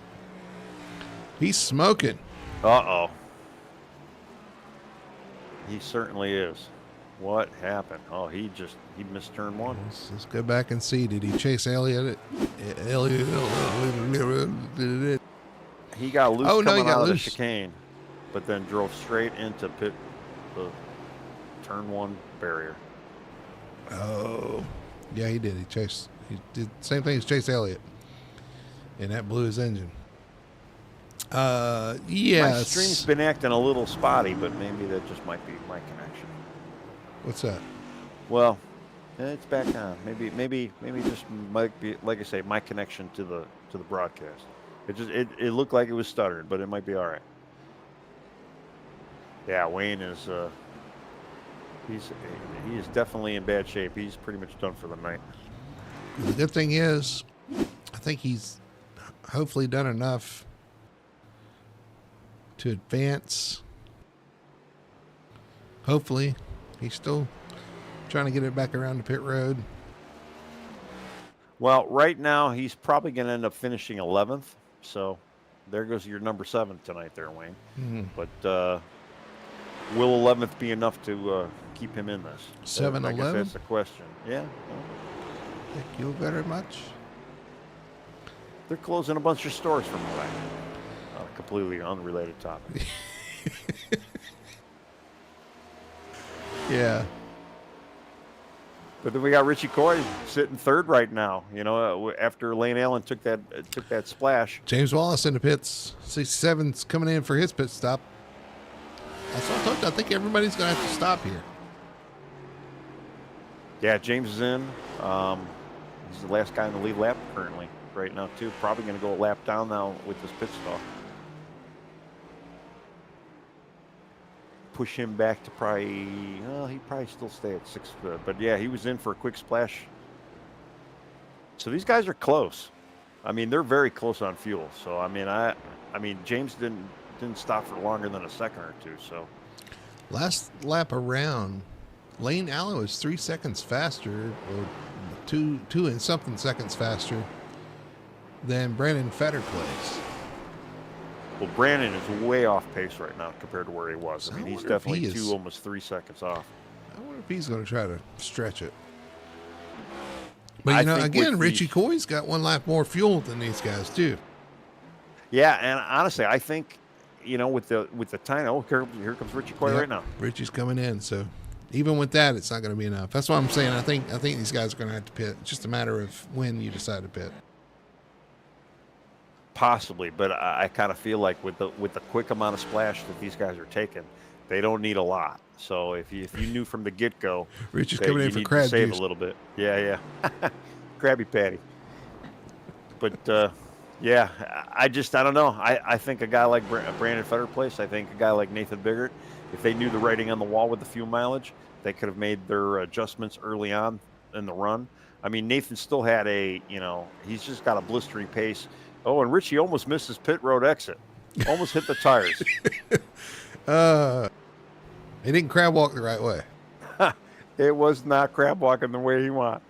He's smoking. Uh-oh. He certainly is. What happened? Oh, he missed turn one. Let's go back and see. Did he chase Elliott? He got loose coming out of the chicane, but then drove straight into the turn one barrier. Oh, yeah, he did. He did the same thing as Chase Elliott, and that blew his engine. Yeah. My stream's been acting a little spotty, but maybe that just might be my connection. What's that? Well, it's back on. Maybe just might be, like I say, my connection to the broadcast. It looked like it was stuttering, but it might be all right. Yeah, Wayne is he is definitely in bad shape. He's pretty much done for the night. The good thing is, I think he's hopefully done enough to advance. Hopefully, he's still trying to get it back around the pit road. Well, right now he's probably going to end up finishing 11th. So there goes your number 7 tonight there, Wayne. Mm-hmm. But will 11th be enough to keep him in this? 7-11? I guess that's the question. Yeah. Thank you very much. They're closing a bunch of stores from what I know. Completely unrelated topic. Yeah. But then we got Richie Coy sitting third right now. You know, after Lane Allen took that splash. James Wallace in the pits. 67's coming in for his pit stop. That's what I told you. I think everybody's going to have to stop here. Yeah, James is in. He's the last guy in the lead lap currently right now, too. Probably going to go a lap down now with this pit stop. Push him back to probably, he'd probably still stay at 6th. But yeah, he was in for a quick splash. So these guys are close. I mean, they're very close on fuel. So I mean, James didn't stop for longer than a second or two. So last lap around, Lane Allen was 3 seconds faster, or two and something seconds faster than Brandon Fetter plays. Well, Brandon is way off pace right now compared to where he was. I mean, he's definitely almost 3 seconds off. I wonder if he's going to try to stretch it. But, you know, again, Richie Coy's got 1 lap more fuel than these guys, too. Yeah, and honestly, I think, you know, with the time, here comes Richie Coy right now. Richie's coming in, so even with that, it's not going to be enough. That's what I'm saying. I think these guys are going to have to pit. It's just a matter of when you decide to pit. Possibly, but I kind of feel like with the quick amount of splash that these guys are taking, they don't need a lot. So if you knew from the get-go, Richie's coming in for crab save juice. A little bit. Yeah. Krabby Patty. But yeah, I don't know. I think a guy like Brandon Fetterplace, I think a guy like Nathan Biggert, if they knew the writing on the wall with the fuel mileage, they could have made their adjustments early on in the run. I mean, Nathan still had he's just got a blistering pace. Oh, and Richie almost missed his pit road exit. Almost hit the tires. He didn't crab walk the right way. It was not crab walking the way he wanted.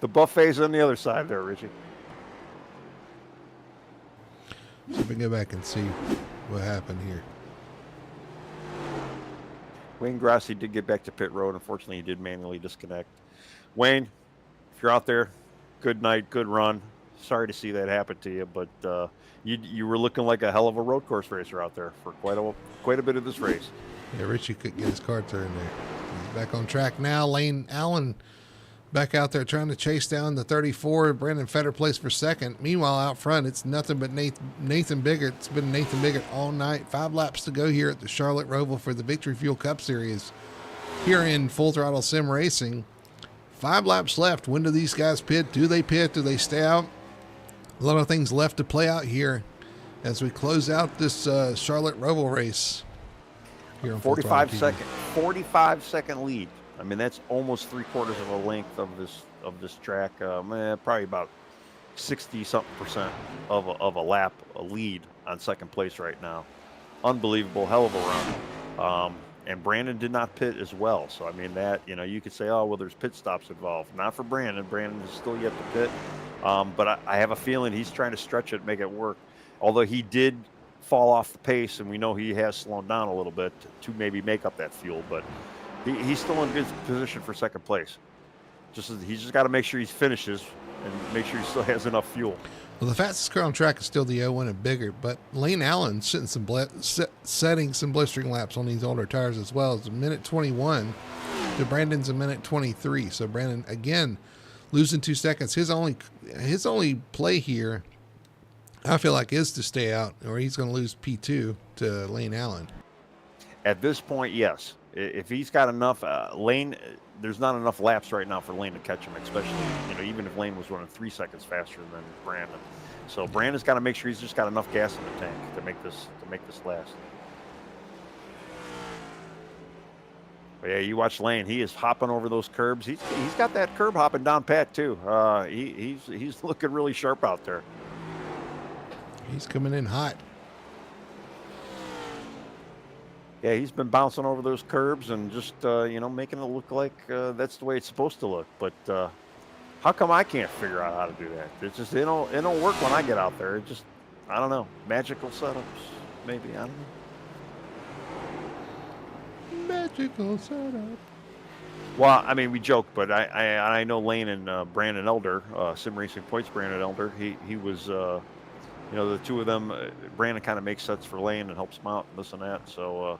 The buffet's on the other side there, Richie. So we can go back and see what happened here. Wayne Grassi did get back to pit road. Unfortunately, he did manually disconnect. Wayne, if you're out there, good night, good run. Sorry to see that happen to you, but you were looking like a hell of a road course racer out there for quite a bit of this race. Yeah, Richie couldn't get his car turned there. He's back on track now. Lane Allen back out there trying to chase down the 34. Brandon Fetter placed for second. Meanwhile, out front, it's nothing but Nathan Biggert. It's been Nathan Biggert all night. 5 laps to go here at the Charlotte Roval for the Victory Fuel Cup Series here in Full Throttle Sim Racing. 5 laps left. When do these guys pit? Do they pit? Do they stay out? A lot of things left to play out here as we close out this Charlotte Roval race. Here on 45 second lead. I mean, that's almost 3/4 of a length of this track. Probably about 60-something% of a lap, a lead on second place right now. Unbelievable, hell of a run. And Brandon did not pit as well. So I mean that, you could say, oh well, there's pit stops involved. Not for Brandon. Brandon is still yet to pit. But I have a feeling he's trying to stretch it, make it work. Although he did fall off the pace, and we know he has slowed down a little bit to maybe make up that fuel. But he's still in good position for second place. He's just got to make sure he finishes and make sure he still has enough fuel. Well, the fastest car on track is still the 01 and Bigger, but Lane Allen setting some blistering laps on these older tires as well. It's a minute 21 to Brandon's a minute 23. So Brandon again losing 2 seconds. His only play here, I feel like, is to stay out, or he's going to lose P2 to Lane Allen. At this point, yes. If he's got enough, Lane, there's not enough laps right now for Lane to catch him, especially, even if Lane was running 3 seconds faster than Brandon. So Brandon's got to make sure he's just got enough gas in the tank to make this last. But yeah, you watch Lane. He is hopping over those curbs. He's got that curb hopping down pat too. He's looking really sharp out there. He's coming in hot. Yeah, he's been bouncing over those curbs and just making it look like that's the way it's supposed to look. But how come I can't figure out how to do that? It's just it don't work when I get out there. It just, I don't know, magical setups maybe, I don't know. Magical setup. Well, I mean, we joke, but I know Lane and Brandon Elder, Sim Racing Points Brandon Elder, he was the two of them, Brandon kind of makes sets for Lane and helps him out and this and that. So,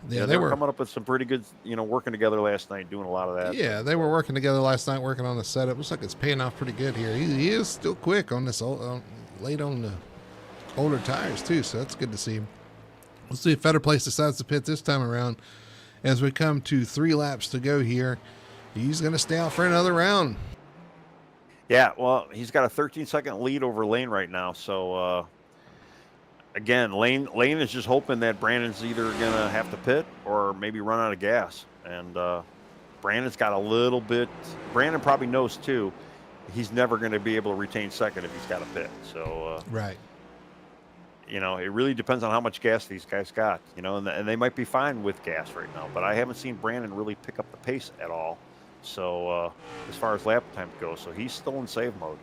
Yeah, they were coming up with some pretty good, working together last night, doing a lot of that. Yeah, they were working together last night, working on the setup. Looks like it's paying off pretty good here. He is still quick on this late on the older tires too, so that's good to see. We'll see if Better Place decides to pit this time around. As we come to 3 laps to go here, he's going to stay out for another round. Yeah, well, he's got a 13-second lead over Lane right now. So, again, Lane is just hoping that Brandon's either going to have to pit or maybe run out of gas. And Brandon's got a little bit. Brandon probably knows, too, he's never going to be able to retain second if he's got to pit. So, right. It really depends on how much gas these guys got, and they might be fine with gas right now. But I haven't seen Brandon really pick up the pace at all. So as far as lap time goes, so he's still in save mode.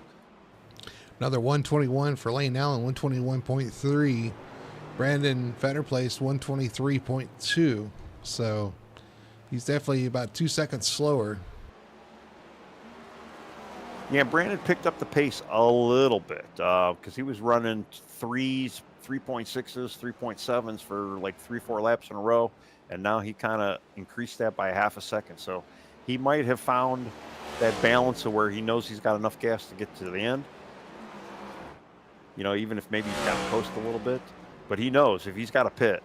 Another 121 for Lane Allen, 121.3. Brandon Fetterplace, 123.2. So he's definitely about 2 seconds slower. Yeah, Brandon picked up the pace a little bit because he was running 3s, 3.6s, 3.7s for like 3-4 laps in a row. And now he kind of increased that by half a second. So he might have found that balance of where he knows he's got enough gas to get to the end. Even if maybe he's got to coast a little bit. But he knows if he's got a pit,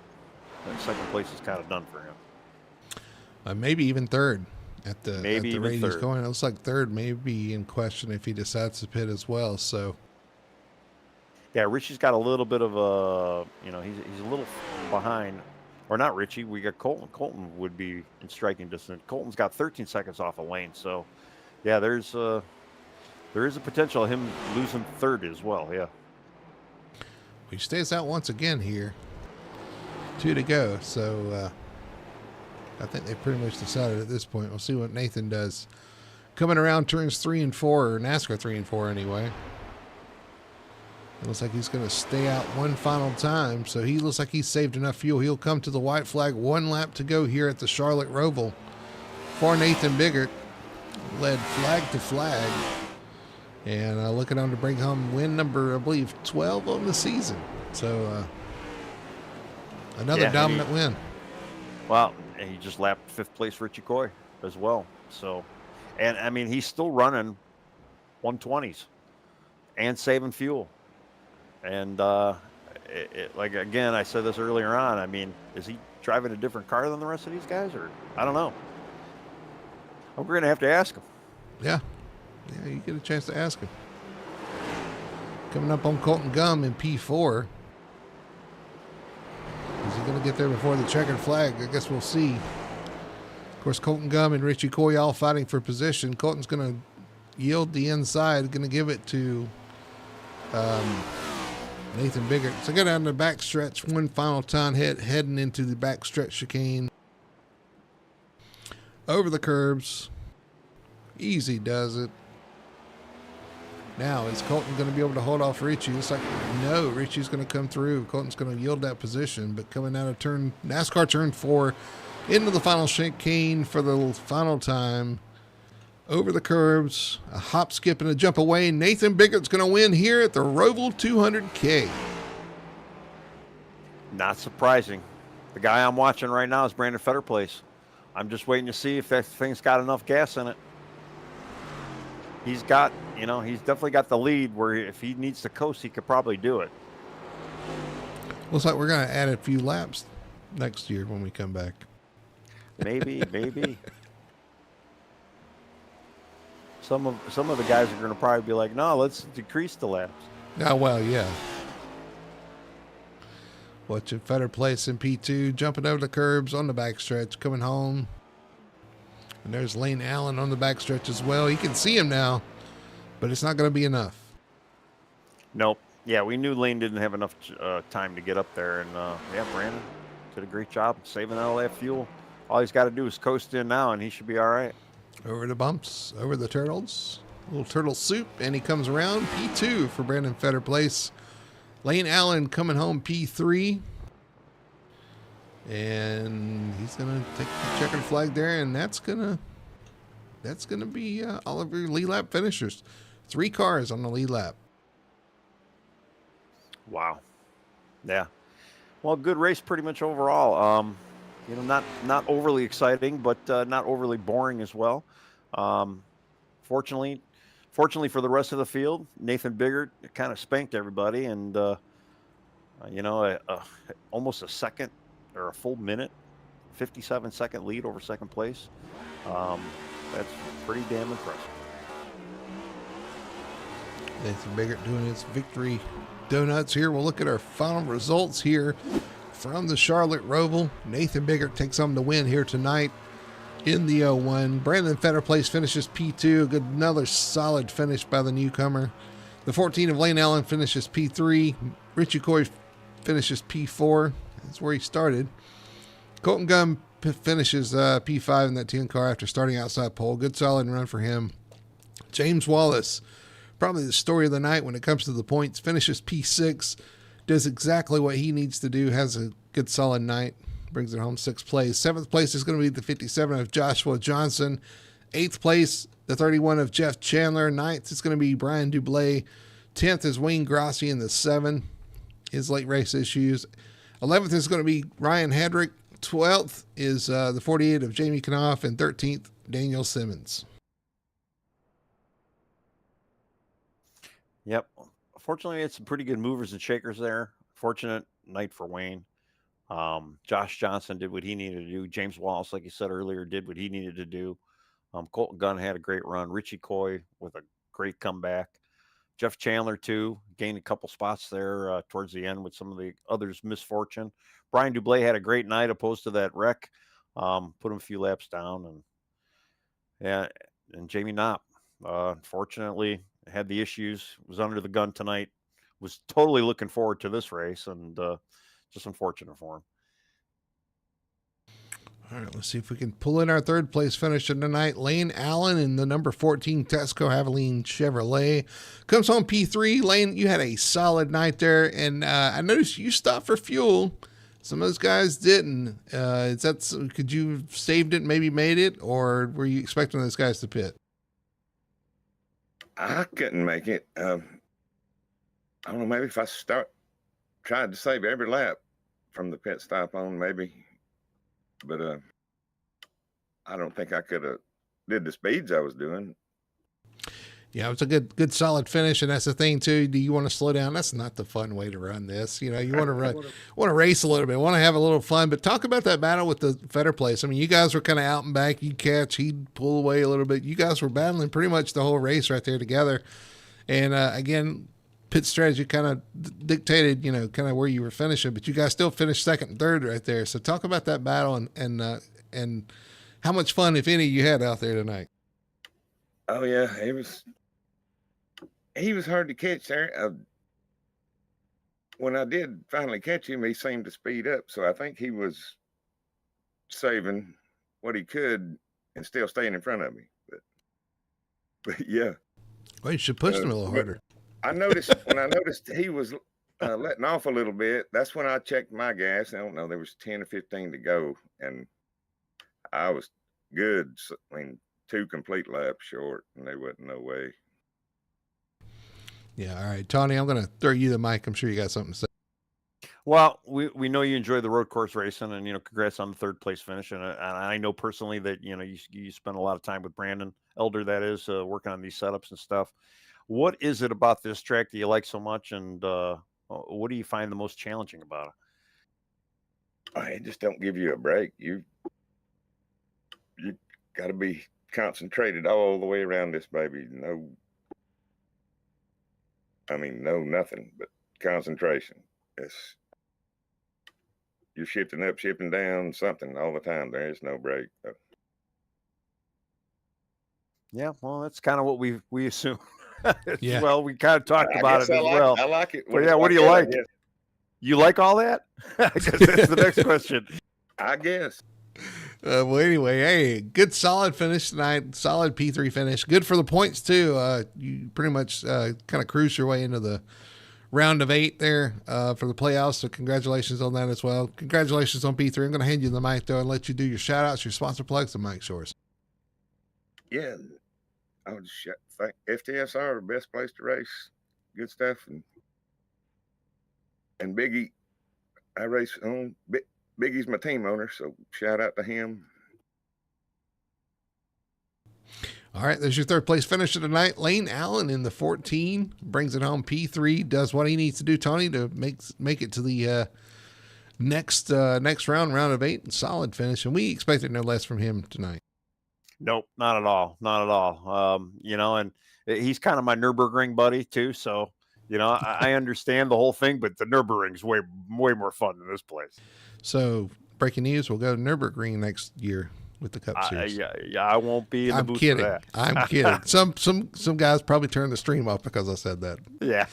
then second place is kind of done for him. Maybe even third at the rate he's going. It looks like third may be in question if he decides to pit as well. So, yeah, Richie's got a little bit of a, he's a little behind. Or not Richie, we got Colton. Colton would be in striking distance. Colton's got 13 seconds off of Lane. So, yeah, there is a potential of him losing third as well, yeah. He stays out once again here. 2 to go. So, I think they pretty much decided at this point. We'll see what Nathan does. Coming around turns 3 and 4, or NASCAR 3 and 4 anyway. It looks like he's going to stay out one final time. So he looks like he's saved enough fuel. He'll come to the white flag. 1 lap to go here at the Charlotte Roval. For Nathan Biggert, led flag to flag. And looking on to bring home win number, I believe, 12 on the season. So another dominant win. Well, he just lapped 5th place Richie Coy as well. So, and I mean, he's still running 120s and saving fuel. And like, again, I said this earlier on. I mean, is he driving a different car than the rest of these guys? Or I don't know. We're going to have to ask him. Yeah. Yeah, you get a chance to ask him. Coming up on Colton Gum in P4. Is he going to get there before the checkered flag? I guess we'll see. Of course, Colton Gum and Richie Coy all fighting for position. Colton's going to yield the inside, going to give it to Nathan Biggert. So go down the back stretch one final time, heading into the back stretch chicane. Over the curbs. Easy does it. Now, is Colton going to be able to hold off Richie? It's like, no, Richie's going to come through. Colton's going to yield that position, but coming out of NASCAR turn 4 into the final chicane for the final time. Over the curbs, a hop, skip, and a jump away. Nathan Biggert's going to win here at the Roval 200K. Not surprising. The guy I'm watching right now is Brandon Fetterplace. I'm just waiting to see if that thing's got enough gas in it. He's got, he's definitely got the lead where if he needs to coast, he could probably do it. Looks like we're going to add a few laps next year when we come back. Maybe. Some of the guys are going to probably be like, no, let's decrease the laps. Oh, well, yeah. Watching Fetterplace in P2, jumping over the curbs on the backstretch, coming home. And there's Lane Allen on the backstretch as well. You can see him now, but it's not going to be enough. Nope. Yeah, we knew Lane didn't have enough time to get up there. And, Brandon did a great job saving all that fuel. All he's got to do is coast in now, and he should be all right. Over the bumps, over the turtles. A little turtle soup, and he comes around. P2 for Brandon Fetterplace. Lane Allen coming home P3. And he's gonna take the checkered flag there, and that's gonna be all of your lead lap finishers. 3 cars on the lead lap. Wow. Yeah. Well, good race pretty much overall. Not overly exciting, but not overly boring as well. Um, fortunately, fortunately for the rest of the field, Nathan Biggert kind of spanked everybody, and almost a second or a full minute, 57-second lead over second place. That's pretty damn impressive. Nathan Biggert doing his victory donuts here. We'll look at our final results here from the Charlotte Roval. Nathan Biggert takes home the win here tonight in the 01. Brandon Fetterplace finishes P2. Another solid finish by the newcomer. The 14 of Lane Allen finishes P3. Richie Coy finishes P4. That's where he started. Colton Gunn finishes P5 in that 10 car after starting outside pole. Good solid run for him. James Wallace, probably the story of the night when it comes to the points, finishes P6, does exactly what he needs to do, has a good solid night, brings it home 6th place. 7th place is going to be the 57 of Joshua Johnson. 8th place, the 31 of Jeff Chandler. 9th is going to be Brian Dublé. 10th is Wayne Grossi in the 7, his late race issues. 11th is going to be Ryan Hedrick. 12th is the 48 of Jamie Knopf, and 13th, Daniel Simmons. Yep. Fortunately, it's some pretty good movers and shakers there. Fortunate night for Wayne. Josh Johnson did what he needed to do. James Wallace, like you said earlier, did what he needed to do. Colton Gunn had a great run. Richie Coy with a great comeback. Jeff Chandler, too, gained a couple spots there towards the end with some of the others' misfortune. Brian Dublé had a great night opposed to that wreck. Put him a few laps down. And Jamie Knopp, unfortunately, had the issues, was under the gun tonight, was totally looking forward to this race, and just unfortunate for him. All right, let's see if we can pull in our 3rd place finisher tonight. Lane Allen in the number 14 Tesco Havoline Chevrolet comes home P3. Lane, you had a solid night there, and I noticed you stopped for fuel. Some of those guys didn't. Could you have saved it, maybe made it, or were you expecting those guys to pit? I couldn't make it. I don't know, maybe if I tried to save every lap from the pit stop on, maybe. But I don't think I could have did the speeds I was doing. Yeah, it was a good solid finish, and that's the thing too. Do you want to slow down? That's not the fun way to run this. You want to race a little bit, want to have a little fun. But talk about that battle with the Fetter place. I mean, you guys were kind of out and back. You'd catch, he'd pull away a little bit. You guys were battling pretty much the whole race right there together. And again, pit strategy kind of dictated, kind of where you were finishing, but you guys still finished 2nd and 3rd right there. So talk about that battle and how much fun, if any, you had out there tonight. Oh yeah, he was hard to catch there. When I did finally catch him, he seemed to speed up. So I think he was saving what he could and still staying in front of me. But yeah. Well, you should push him a little harder. I noticed when I noticed he was letting off a little bit, that's when I checked my gas. I don't know, there was 10 or 15 to go, and I was good. I mean, 2 complete laps short, and there wasn't no way. Yeah, all right. Tony, I'm going to throw you the mic. I'm sure you got something to say. Well, we know you enjoy the road course racing, and congrats on the 3rd place finish. And I know personally that you spend a lot of time with Brandon Elder, that is, working on these setups and stuff. What is it about this track that you like so much, and what do you find the most challenging about it? It just don't give you a break. You got to be concentrated all the way around this baby. No nothing but concentration. You're shifting up, shifting down, something all the time. There is no break. Yeah, well, that's kind of what we assume. Yeah. Well, we kind of talked about it as well. I like it. But yeah, what do you like? You like all that? I guess that's the next question. I guess. Well, anyway, hey, good solid finish tonight. Solid P3 finish. Good for the points, too. You pretty much kind of cruised your way into the round of 8 there for the playoffs. So congratulations on that as well. Congratulations on P3. I'm going to hand you the mic, though, and let you do your shout-outs, your sponsor plugs, and Mike Shores. Yeah. I would think FTSR, the best place to race. Good stuff. And And Biggie, I race on. Biggie's my team owner, so shout out to him. All right, there's your third place finisher tonight. Lane Allen in the 14 brings it home. P3 does what he needs to do, Tony, to make it to the next round of 8. Solid finish, and we expected no less from him tonight. Nope, not at all, not at all. And he's kind of my Nürburgring buddy too, so I understand the whole thing, but the Nürburgring's way more fun than this place. So breaking news: we'll go to Nürburgring next year with the Cup Series. Yeah, I won't be in the booth kidding. for that. I'm kidding. Some guys probably turned the stream off because I said that. Yeah.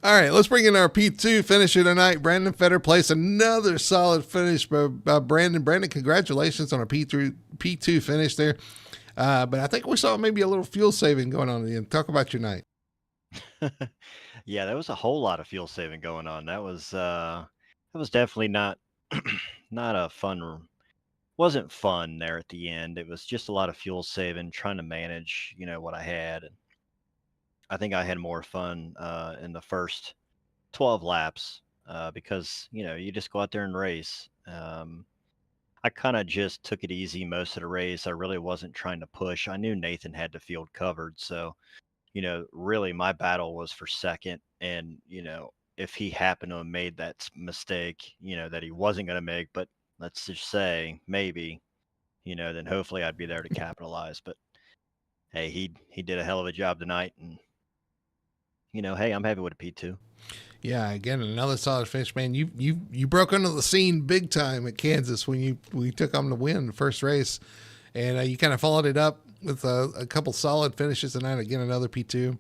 All right, let's bring in our P2 finisher tonight. Brandon Fetter placed another solid finish by Brandon. Brandon, congratulations on a P2 finish there. But I think we saw maybe a little fuel saving going on. Ian, talk about your night. Yeah, there was a whole lot of fuel saving going on. That was definitely not a fun. Wasn't fun there at the end. It was just a lot of fuel saving, trying to manage, what I had. And I think I had more fun in the first 12 laps because, you just go out there and race. I kind of just took it easy most of the race. I really wasn't trying to push. I knew Nathan had the field covered. So, really my battle was for second. And, if he happened to have made that mistake, that he wasn't going to make, but let's just say maybe, then hopefully I'd be there to capitalize. But hey, he did a hell of a job tonight, and hey, I'm happy with a P2. Yeah, again, another solid finish, man. You broke into the scene big time at Kansas when we took them to win the first race, and you kind of followed it up with a couple solid finishes tonight. Again, another P2.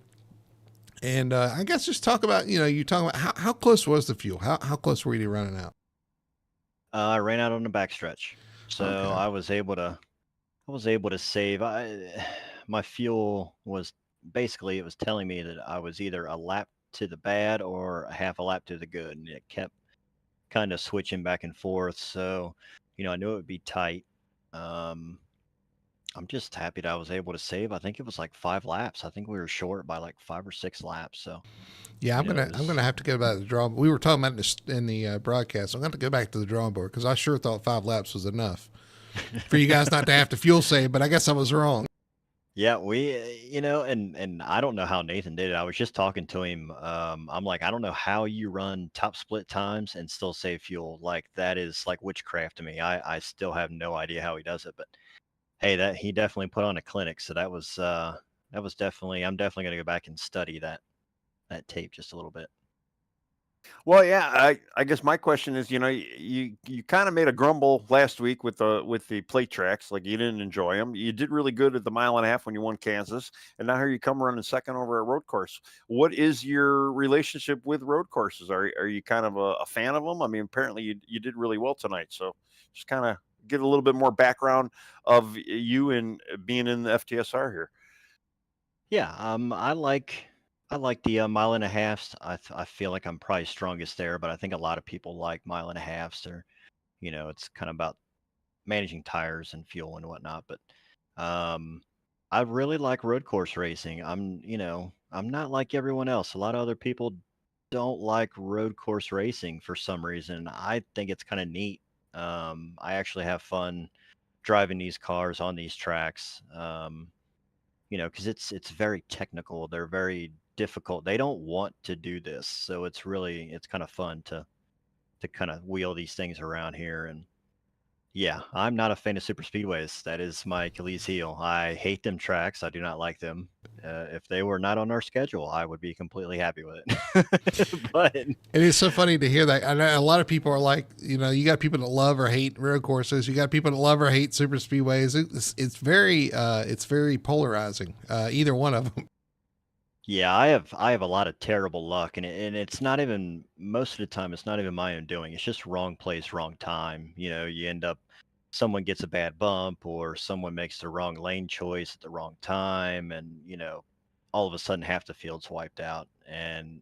And I guess just talk about you talking about how close was the fuel? How close were you to running out? I ran out on the backstretch, so Okay. I was able to save. My fuel was basically, it was telling me that I was either a lap to the bad or a half a lap to the good, and it kept kind of switching back and forth. So, I knew it would be tight. I'm just happy that I was able to save. I think it was like 5 laps. I think we were short by like 5 or 6 laps. So. Yeah, I'm gonna have to go back to the drawing. We were talking about in the broadcast. I'm going to go back to the drawing board because I sure thought 5 laps was enough for you guys not to have to fuel save. But I guess I was wrong. Yeah, we, and I don't know how Nathan did it. I was just talking to him. I'm like, I don't know how you run top split times and still save fuel. Like that is like witchcraft to me. I still have no idea how he does it. But hey, he definitely put on a clinic. So that was definitely. I'm definitely going to go back and study that tape just a little bit. Well, yeah, I guess my question is, you kind of made a grumble last week with the plate tracks, like you didn't enjoy them. You did really good at the 1.5 miles when you won Kansas, and now here you come running second over a road course. What is your relationship with road courses? Are you kind of a fan of them? I mean, apparently you did really well tonight, so just kind of get a little bit more background of you and being in the FTSR here. Yeah, I like the 1.5 miles. I feel like I'm probably strongest there, but I think a lot of people like 1.5 miles. Or, it's kind of about managing tires and fuel and whatnot. But I really like road course racing. I'm not like everyone else. A lot of other people don't like road course racing for some reason. I think it's kind of neat. I actually have fun driving these cars on these tracks. Because it's very technical. They're very difficult. They don't want to do this, so it's kind of fun to kind of wheel these things around here. And yeah, I'm not a fan of super speedways. That is my Achilles heel. I hate them tracks. I do not like them. If they were not on our schedule, I would be completely happy with it. But It is so funny to hear that. I know a lot of people are like, you got people that love or hate road courses. You got people that love or hate super speedways. It's very polarizing. Either one of them. yeah, I have a lot of terrible luck, and it's not even, most of the time it's not even my own doing. It's just wrong place, wrong time. You end up, someone gets a bad bump, or someone makes the wrong lane choice at the wrong time, and all of a sudden half the field's wiped out. And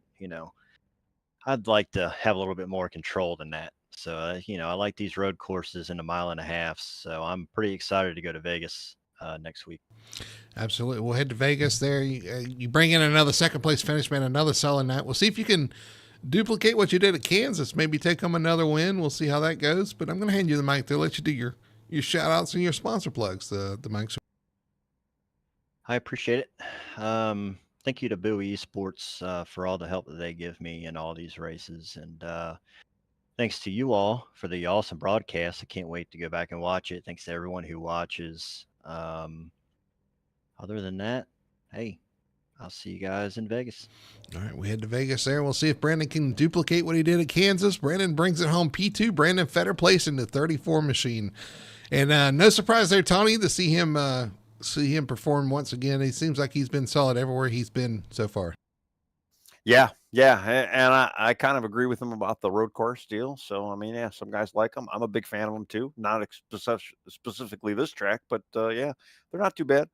I'd like to have a little bit more control than that. So I like these road courses in 1.5 miles. So I'm pretty excited to go to Vegas next week. Absolutely. We'll head to Vegas there. You bring in another second place finish, man, another solid night. We'll see if you can duplicate what you did at Kansas. Maybe take home another win. We'll see how that goes. But I'm going to hand you the mic to let you do your shout outs and your sponsor plugs. The mic's. I appreciate it. Thank you to Bowie Esports for all the help that they give me in all these races. And thanks to you all for the awesome broadcast. I can't wait to go back and watch it. Thanks to everyone who watches. Other than that, hey, I'll see you guys in Vegas. All right, we head to Vegas there. We'll see if Brandon can duplicate what he did at Kansas. Brandon brings it home P2. Brandon Fetter placed in the 34 machine. And no surprise there, Tony, to see him perform once again. He seems like he's been solid everywhere he's been so far. Yeah. And I kind of agree with him about the road course deal. So, I mean, yeah, some guys like them. I'm a big fan of them too. Not specifically this track, but yeah, they're not too bad.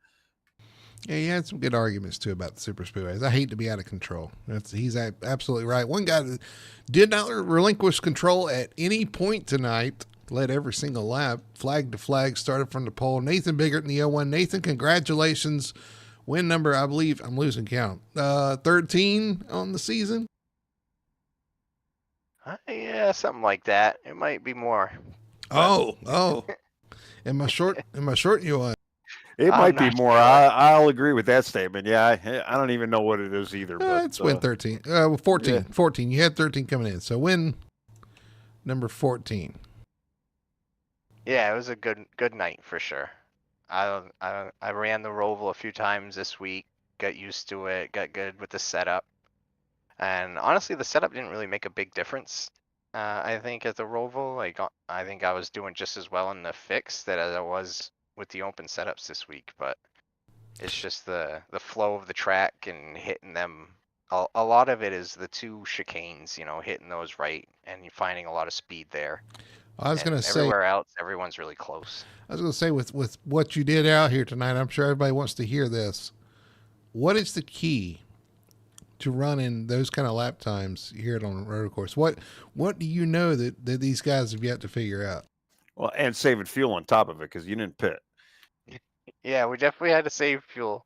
Yeah, he had some good arguments too about the super speedways. I hate to be out of control. He's absolutely right. One guy that did not relinquish control at any point tonight, led every single lap, flag to flag, started from the pole. Nathan Biggert in the 01. Nathan, congratulations. Win number, I believe, I'm losing count, 13 on the season. Yeah, something like that. It might be more. Oh. Am I short you on? It I'm might be not more. sure. I'll agree with that statement. Yeah, I don't even know what it is either. But It's win 13. 14. Yeah. 14. You had 13 coming in. So win number 14. Yeah, it was a good night for sure. I ran the Roval a few times this week, got used to it, got good with the setup. And honestly, the setup didn't really make a big difference. I think at the Roval, I think I was doing just as well in the fix that as I was with the open setups this week, but it's just the flow of the track and hitting them. A lot of it is the two chicanes, hitting those right and you're finding a lot of speed there. I was going to say, everywhere else, everyone's really close. I was going to say with what you did out here tonight, I'm sure everybody wants to hear this. What is the key to running those kind of lap times here on the road course? What do you know that these guys have yet to figure out? well, and saving fuel on top of it because you didn't pit. Yeah, we definitely had to save fuel.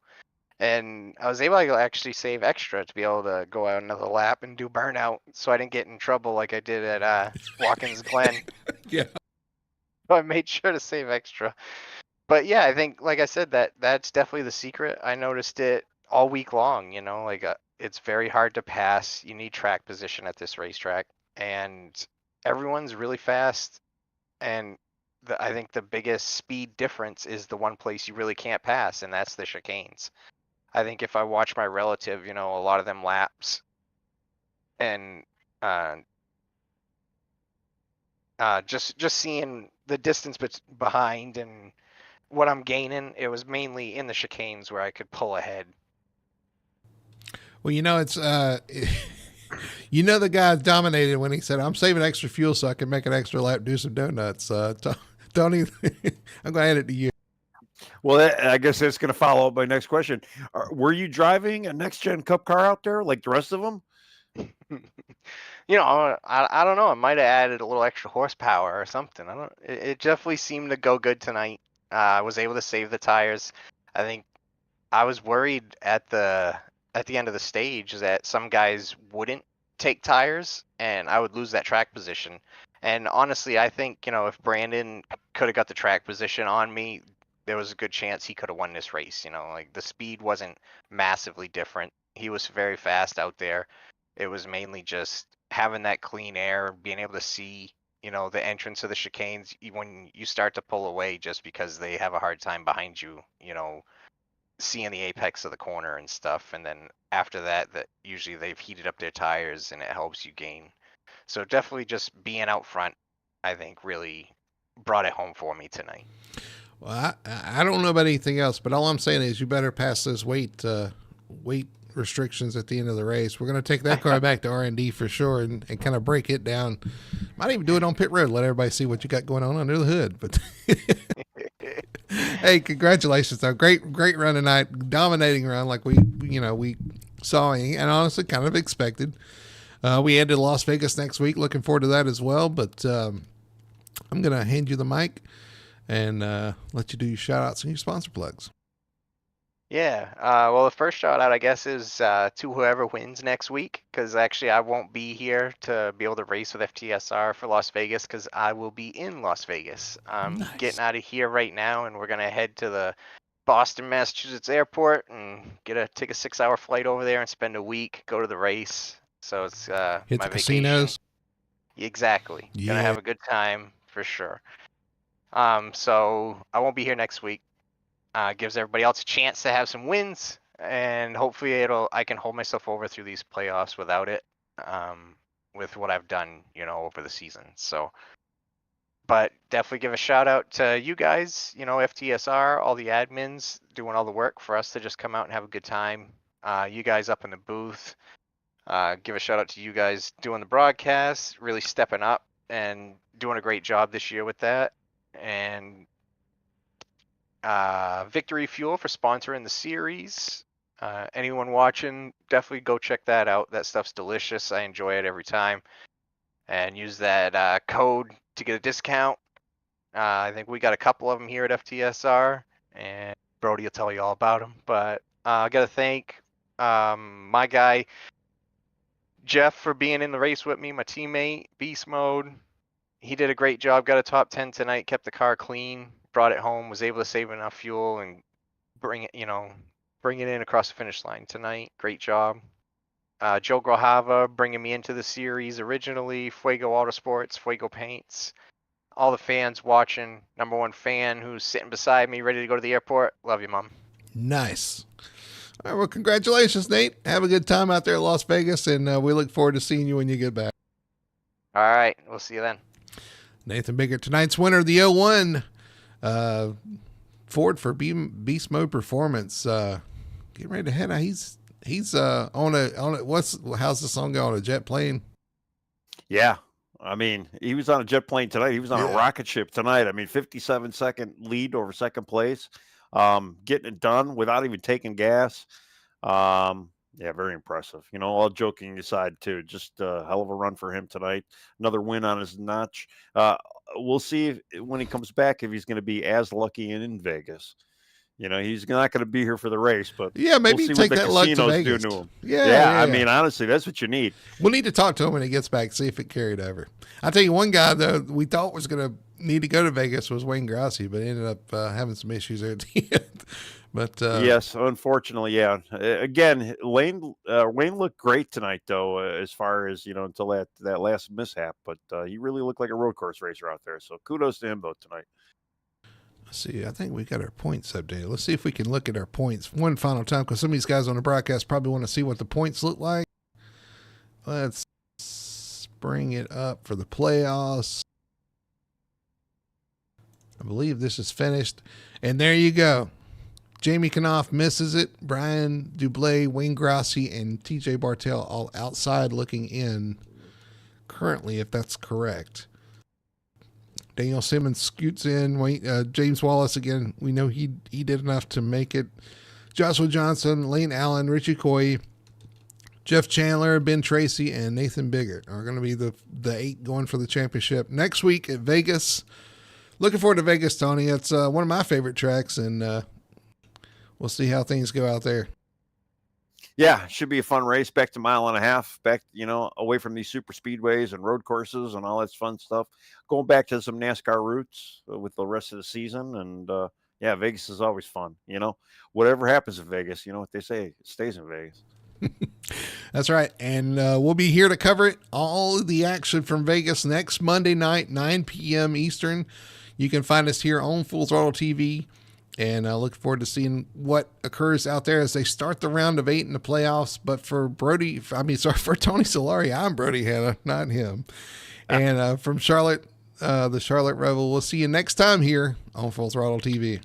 And I was able to actually save extra to be able to go out another lap and do burnout so I didn't get in trouble like I did at Watkins Glen. Yeah. So I made sure to save extra. But yeah, I think, like I said, that's definitely the secret. I noticed it all week long, it's very hard to pass. You need track position at this racetrack. And everyone's really fast. And I think the biggest speed difference is the one place you really can't pass, and that's the chicanes. I think if I watch my relative, a lot of them laps and just seeing the distance behind and what I'm gaining, it was mainly in the chicanes where I could pull ahead. Well, it's the guy dominated when he said, "I'm saving extra fuel so I can make an extra lap, do some donuts." Tony, I'm going to hand it to you. Well, I guess that's going to follow up my next question. Were you driving a next-gen Cup car out there like the rest of them? I don't know. I might have added a little extra horsepower or something. It definitely seemed to go good tonight. I was able to save the tires. I think I was worried at the end of the stage that some guys wouldn't take tires and I would lose that track position. And honestly, I think, if Brandon could have got the track position on me, there was a good chance he could have won this race. The speed wasn't massively different. He was very fast out there. It was mainly just having that clean air, being able to see, the entrance of the chicanes when you start to pull away just because they have a hard time behind you, seeing the apex of the corner and stuff. And then after that usually they've heated up their tires and it helps you gain. So definitely just being out front, I think really brought it home for me tonight. Well, I don't know about anything else, but all I'm saying is you better pass those weight restrictions at the end of the race. We're going to take that car back to R&D for sure and kind of break it down. Might even do it on pit road. Let everybody see what you got going on under the hood. But hey, congratulations though. Great run tonight. Dominating run like we saw and honestly kind of expected. We head to Las Vegas next week. Looking forward to that as well. But I'm going to hand you the mic and let you do your shout outs and your sponsor plugs. Yeah. Well, the first shout out, I guess, is to whoever wins next week, because actually I won't be here to be able to race with FTSR for Las Vegas, because I will be in Las Vegas. I'm Nice. getting out of here right now, and we're gonna head to the Boston, Massachusetts airport and take a 6-hour flight over there and spend a week, go to the race. So it's Hit my the vacation. casinos. Exactly. Gonna Yeah. have a good time for sure. So I won't be here next week. Gives everybody else a chance to have some wins, and hopefully I can hold myself over through these playoffs without it, with what I've done, over the season. So, but definitely give a shout out to you guys, FTSR, all the admins doing all the work for us to just come out and have a good time. You guys up in the booth, give a shout out to you guys doing the broadcast, really stepping up and doing a great job this year with that. And Victory Fuel for sponsoring the series. Anyone watching, definitely go check that out. That stuff's delicious. I enjoy it every time. And use that code to get a discount. I think we got a couple of them here at FTSR, and Brody will tell you all about them. But I got to thank my guy, Jeff, for being in the race with me, my teammate, Beast Mode. He did a great job, got a top 10 tonight, kept the car clean, brought it home, was able to save enough fuel and bring it in across the finish line tonight. Great job. Joe Grojava bringing me into the series originally, Fuego Autosports, Fuego Paints, all the fans watching, number one fan who's sitting beside me ready to go to the airport. Love you, Mom. Nice. All right, well, congratulations, Nate. Have a good time out there at Las Vegas, and we look forward to seeing you when you get back. All right, we'll see you then. Nathan Biggert, tonight's winner of the 01 Ford for Beast Mode Performance. Getting ready to head out. He's on a how's the song go, on a jet plane? Yeah. I mean, he was on a jet plane tonight. He was on a rocket ship tonight. I mean, 57-second lead over second place, getting it done without even taking gas. Yeah, very impressive. All joking aside, too, just a hell of a run for him tonight. Another win on his notch. We'll see when he comes back if he's going to be as lucky in Vegas. He's not going to be here for the race, but yeah, maybe we'll see take what the that luck to casinos Vegas. do to him. Yeah. I mean, honestly, that's what you need. We'll need to talk to him when he gets back, see if it carried over. I'll tell you, one guy, though, we thought was going to need to go to Vegas was Wayne Grassi, but ended up having some issues there at the end. But yes, unfortunately, yeah. Again, Wayne looked great tonight, though, as far as, until that last mishap. But he really looked like a road course racer out there. So kudos to him, though, tonight. Let's see, I think we got our points updated. Let's see if we can look at our points one final time, because some of these guys on the broadcast probably want to see what the points look like. Let's bring it up for the playoffs. I believe this is finished. And there you go. Jamie Knopf misses it. Brian Dublé, Wayne Grassi, and TJ Bartel all outside looking in currently, if that's correct. Daniel Simmons scoots in. James Wallace, again, we know he did enough to make it. Joshua Johnson, Lane Allen, Richie Coy, Jeff Chandler, Ben Tracy, and Nathan Biggert are going to be the 8 going for the championship. Next week at Vegas. Looking forward to Vegas, Tony. It's one of my favorite tracks, and we'll see how things go out there. Yeah, should be a fun race. Back to 1.5 miles, back, away from these super speedways and road courses and all that fun stuff. Going back to some NASCAR routes with the rest of the season. And yeah, Vegas is always fun. Whatever happens in Vegas, what they say, it stays in Vegas. That's right. And we'll be here to cover it. All the action from Vegas next Monday night, 9 p.m. Eastern. You can find us here on Full Throttle TV. And I look forward to seeing what occurs out there as they start the round of 8 in the playoffs. But for for Tony Solari, I'm Brody Hanna, not him. And from Charlotte, the Charlotte Roval, we'll see you next time here on Full Throttle TV.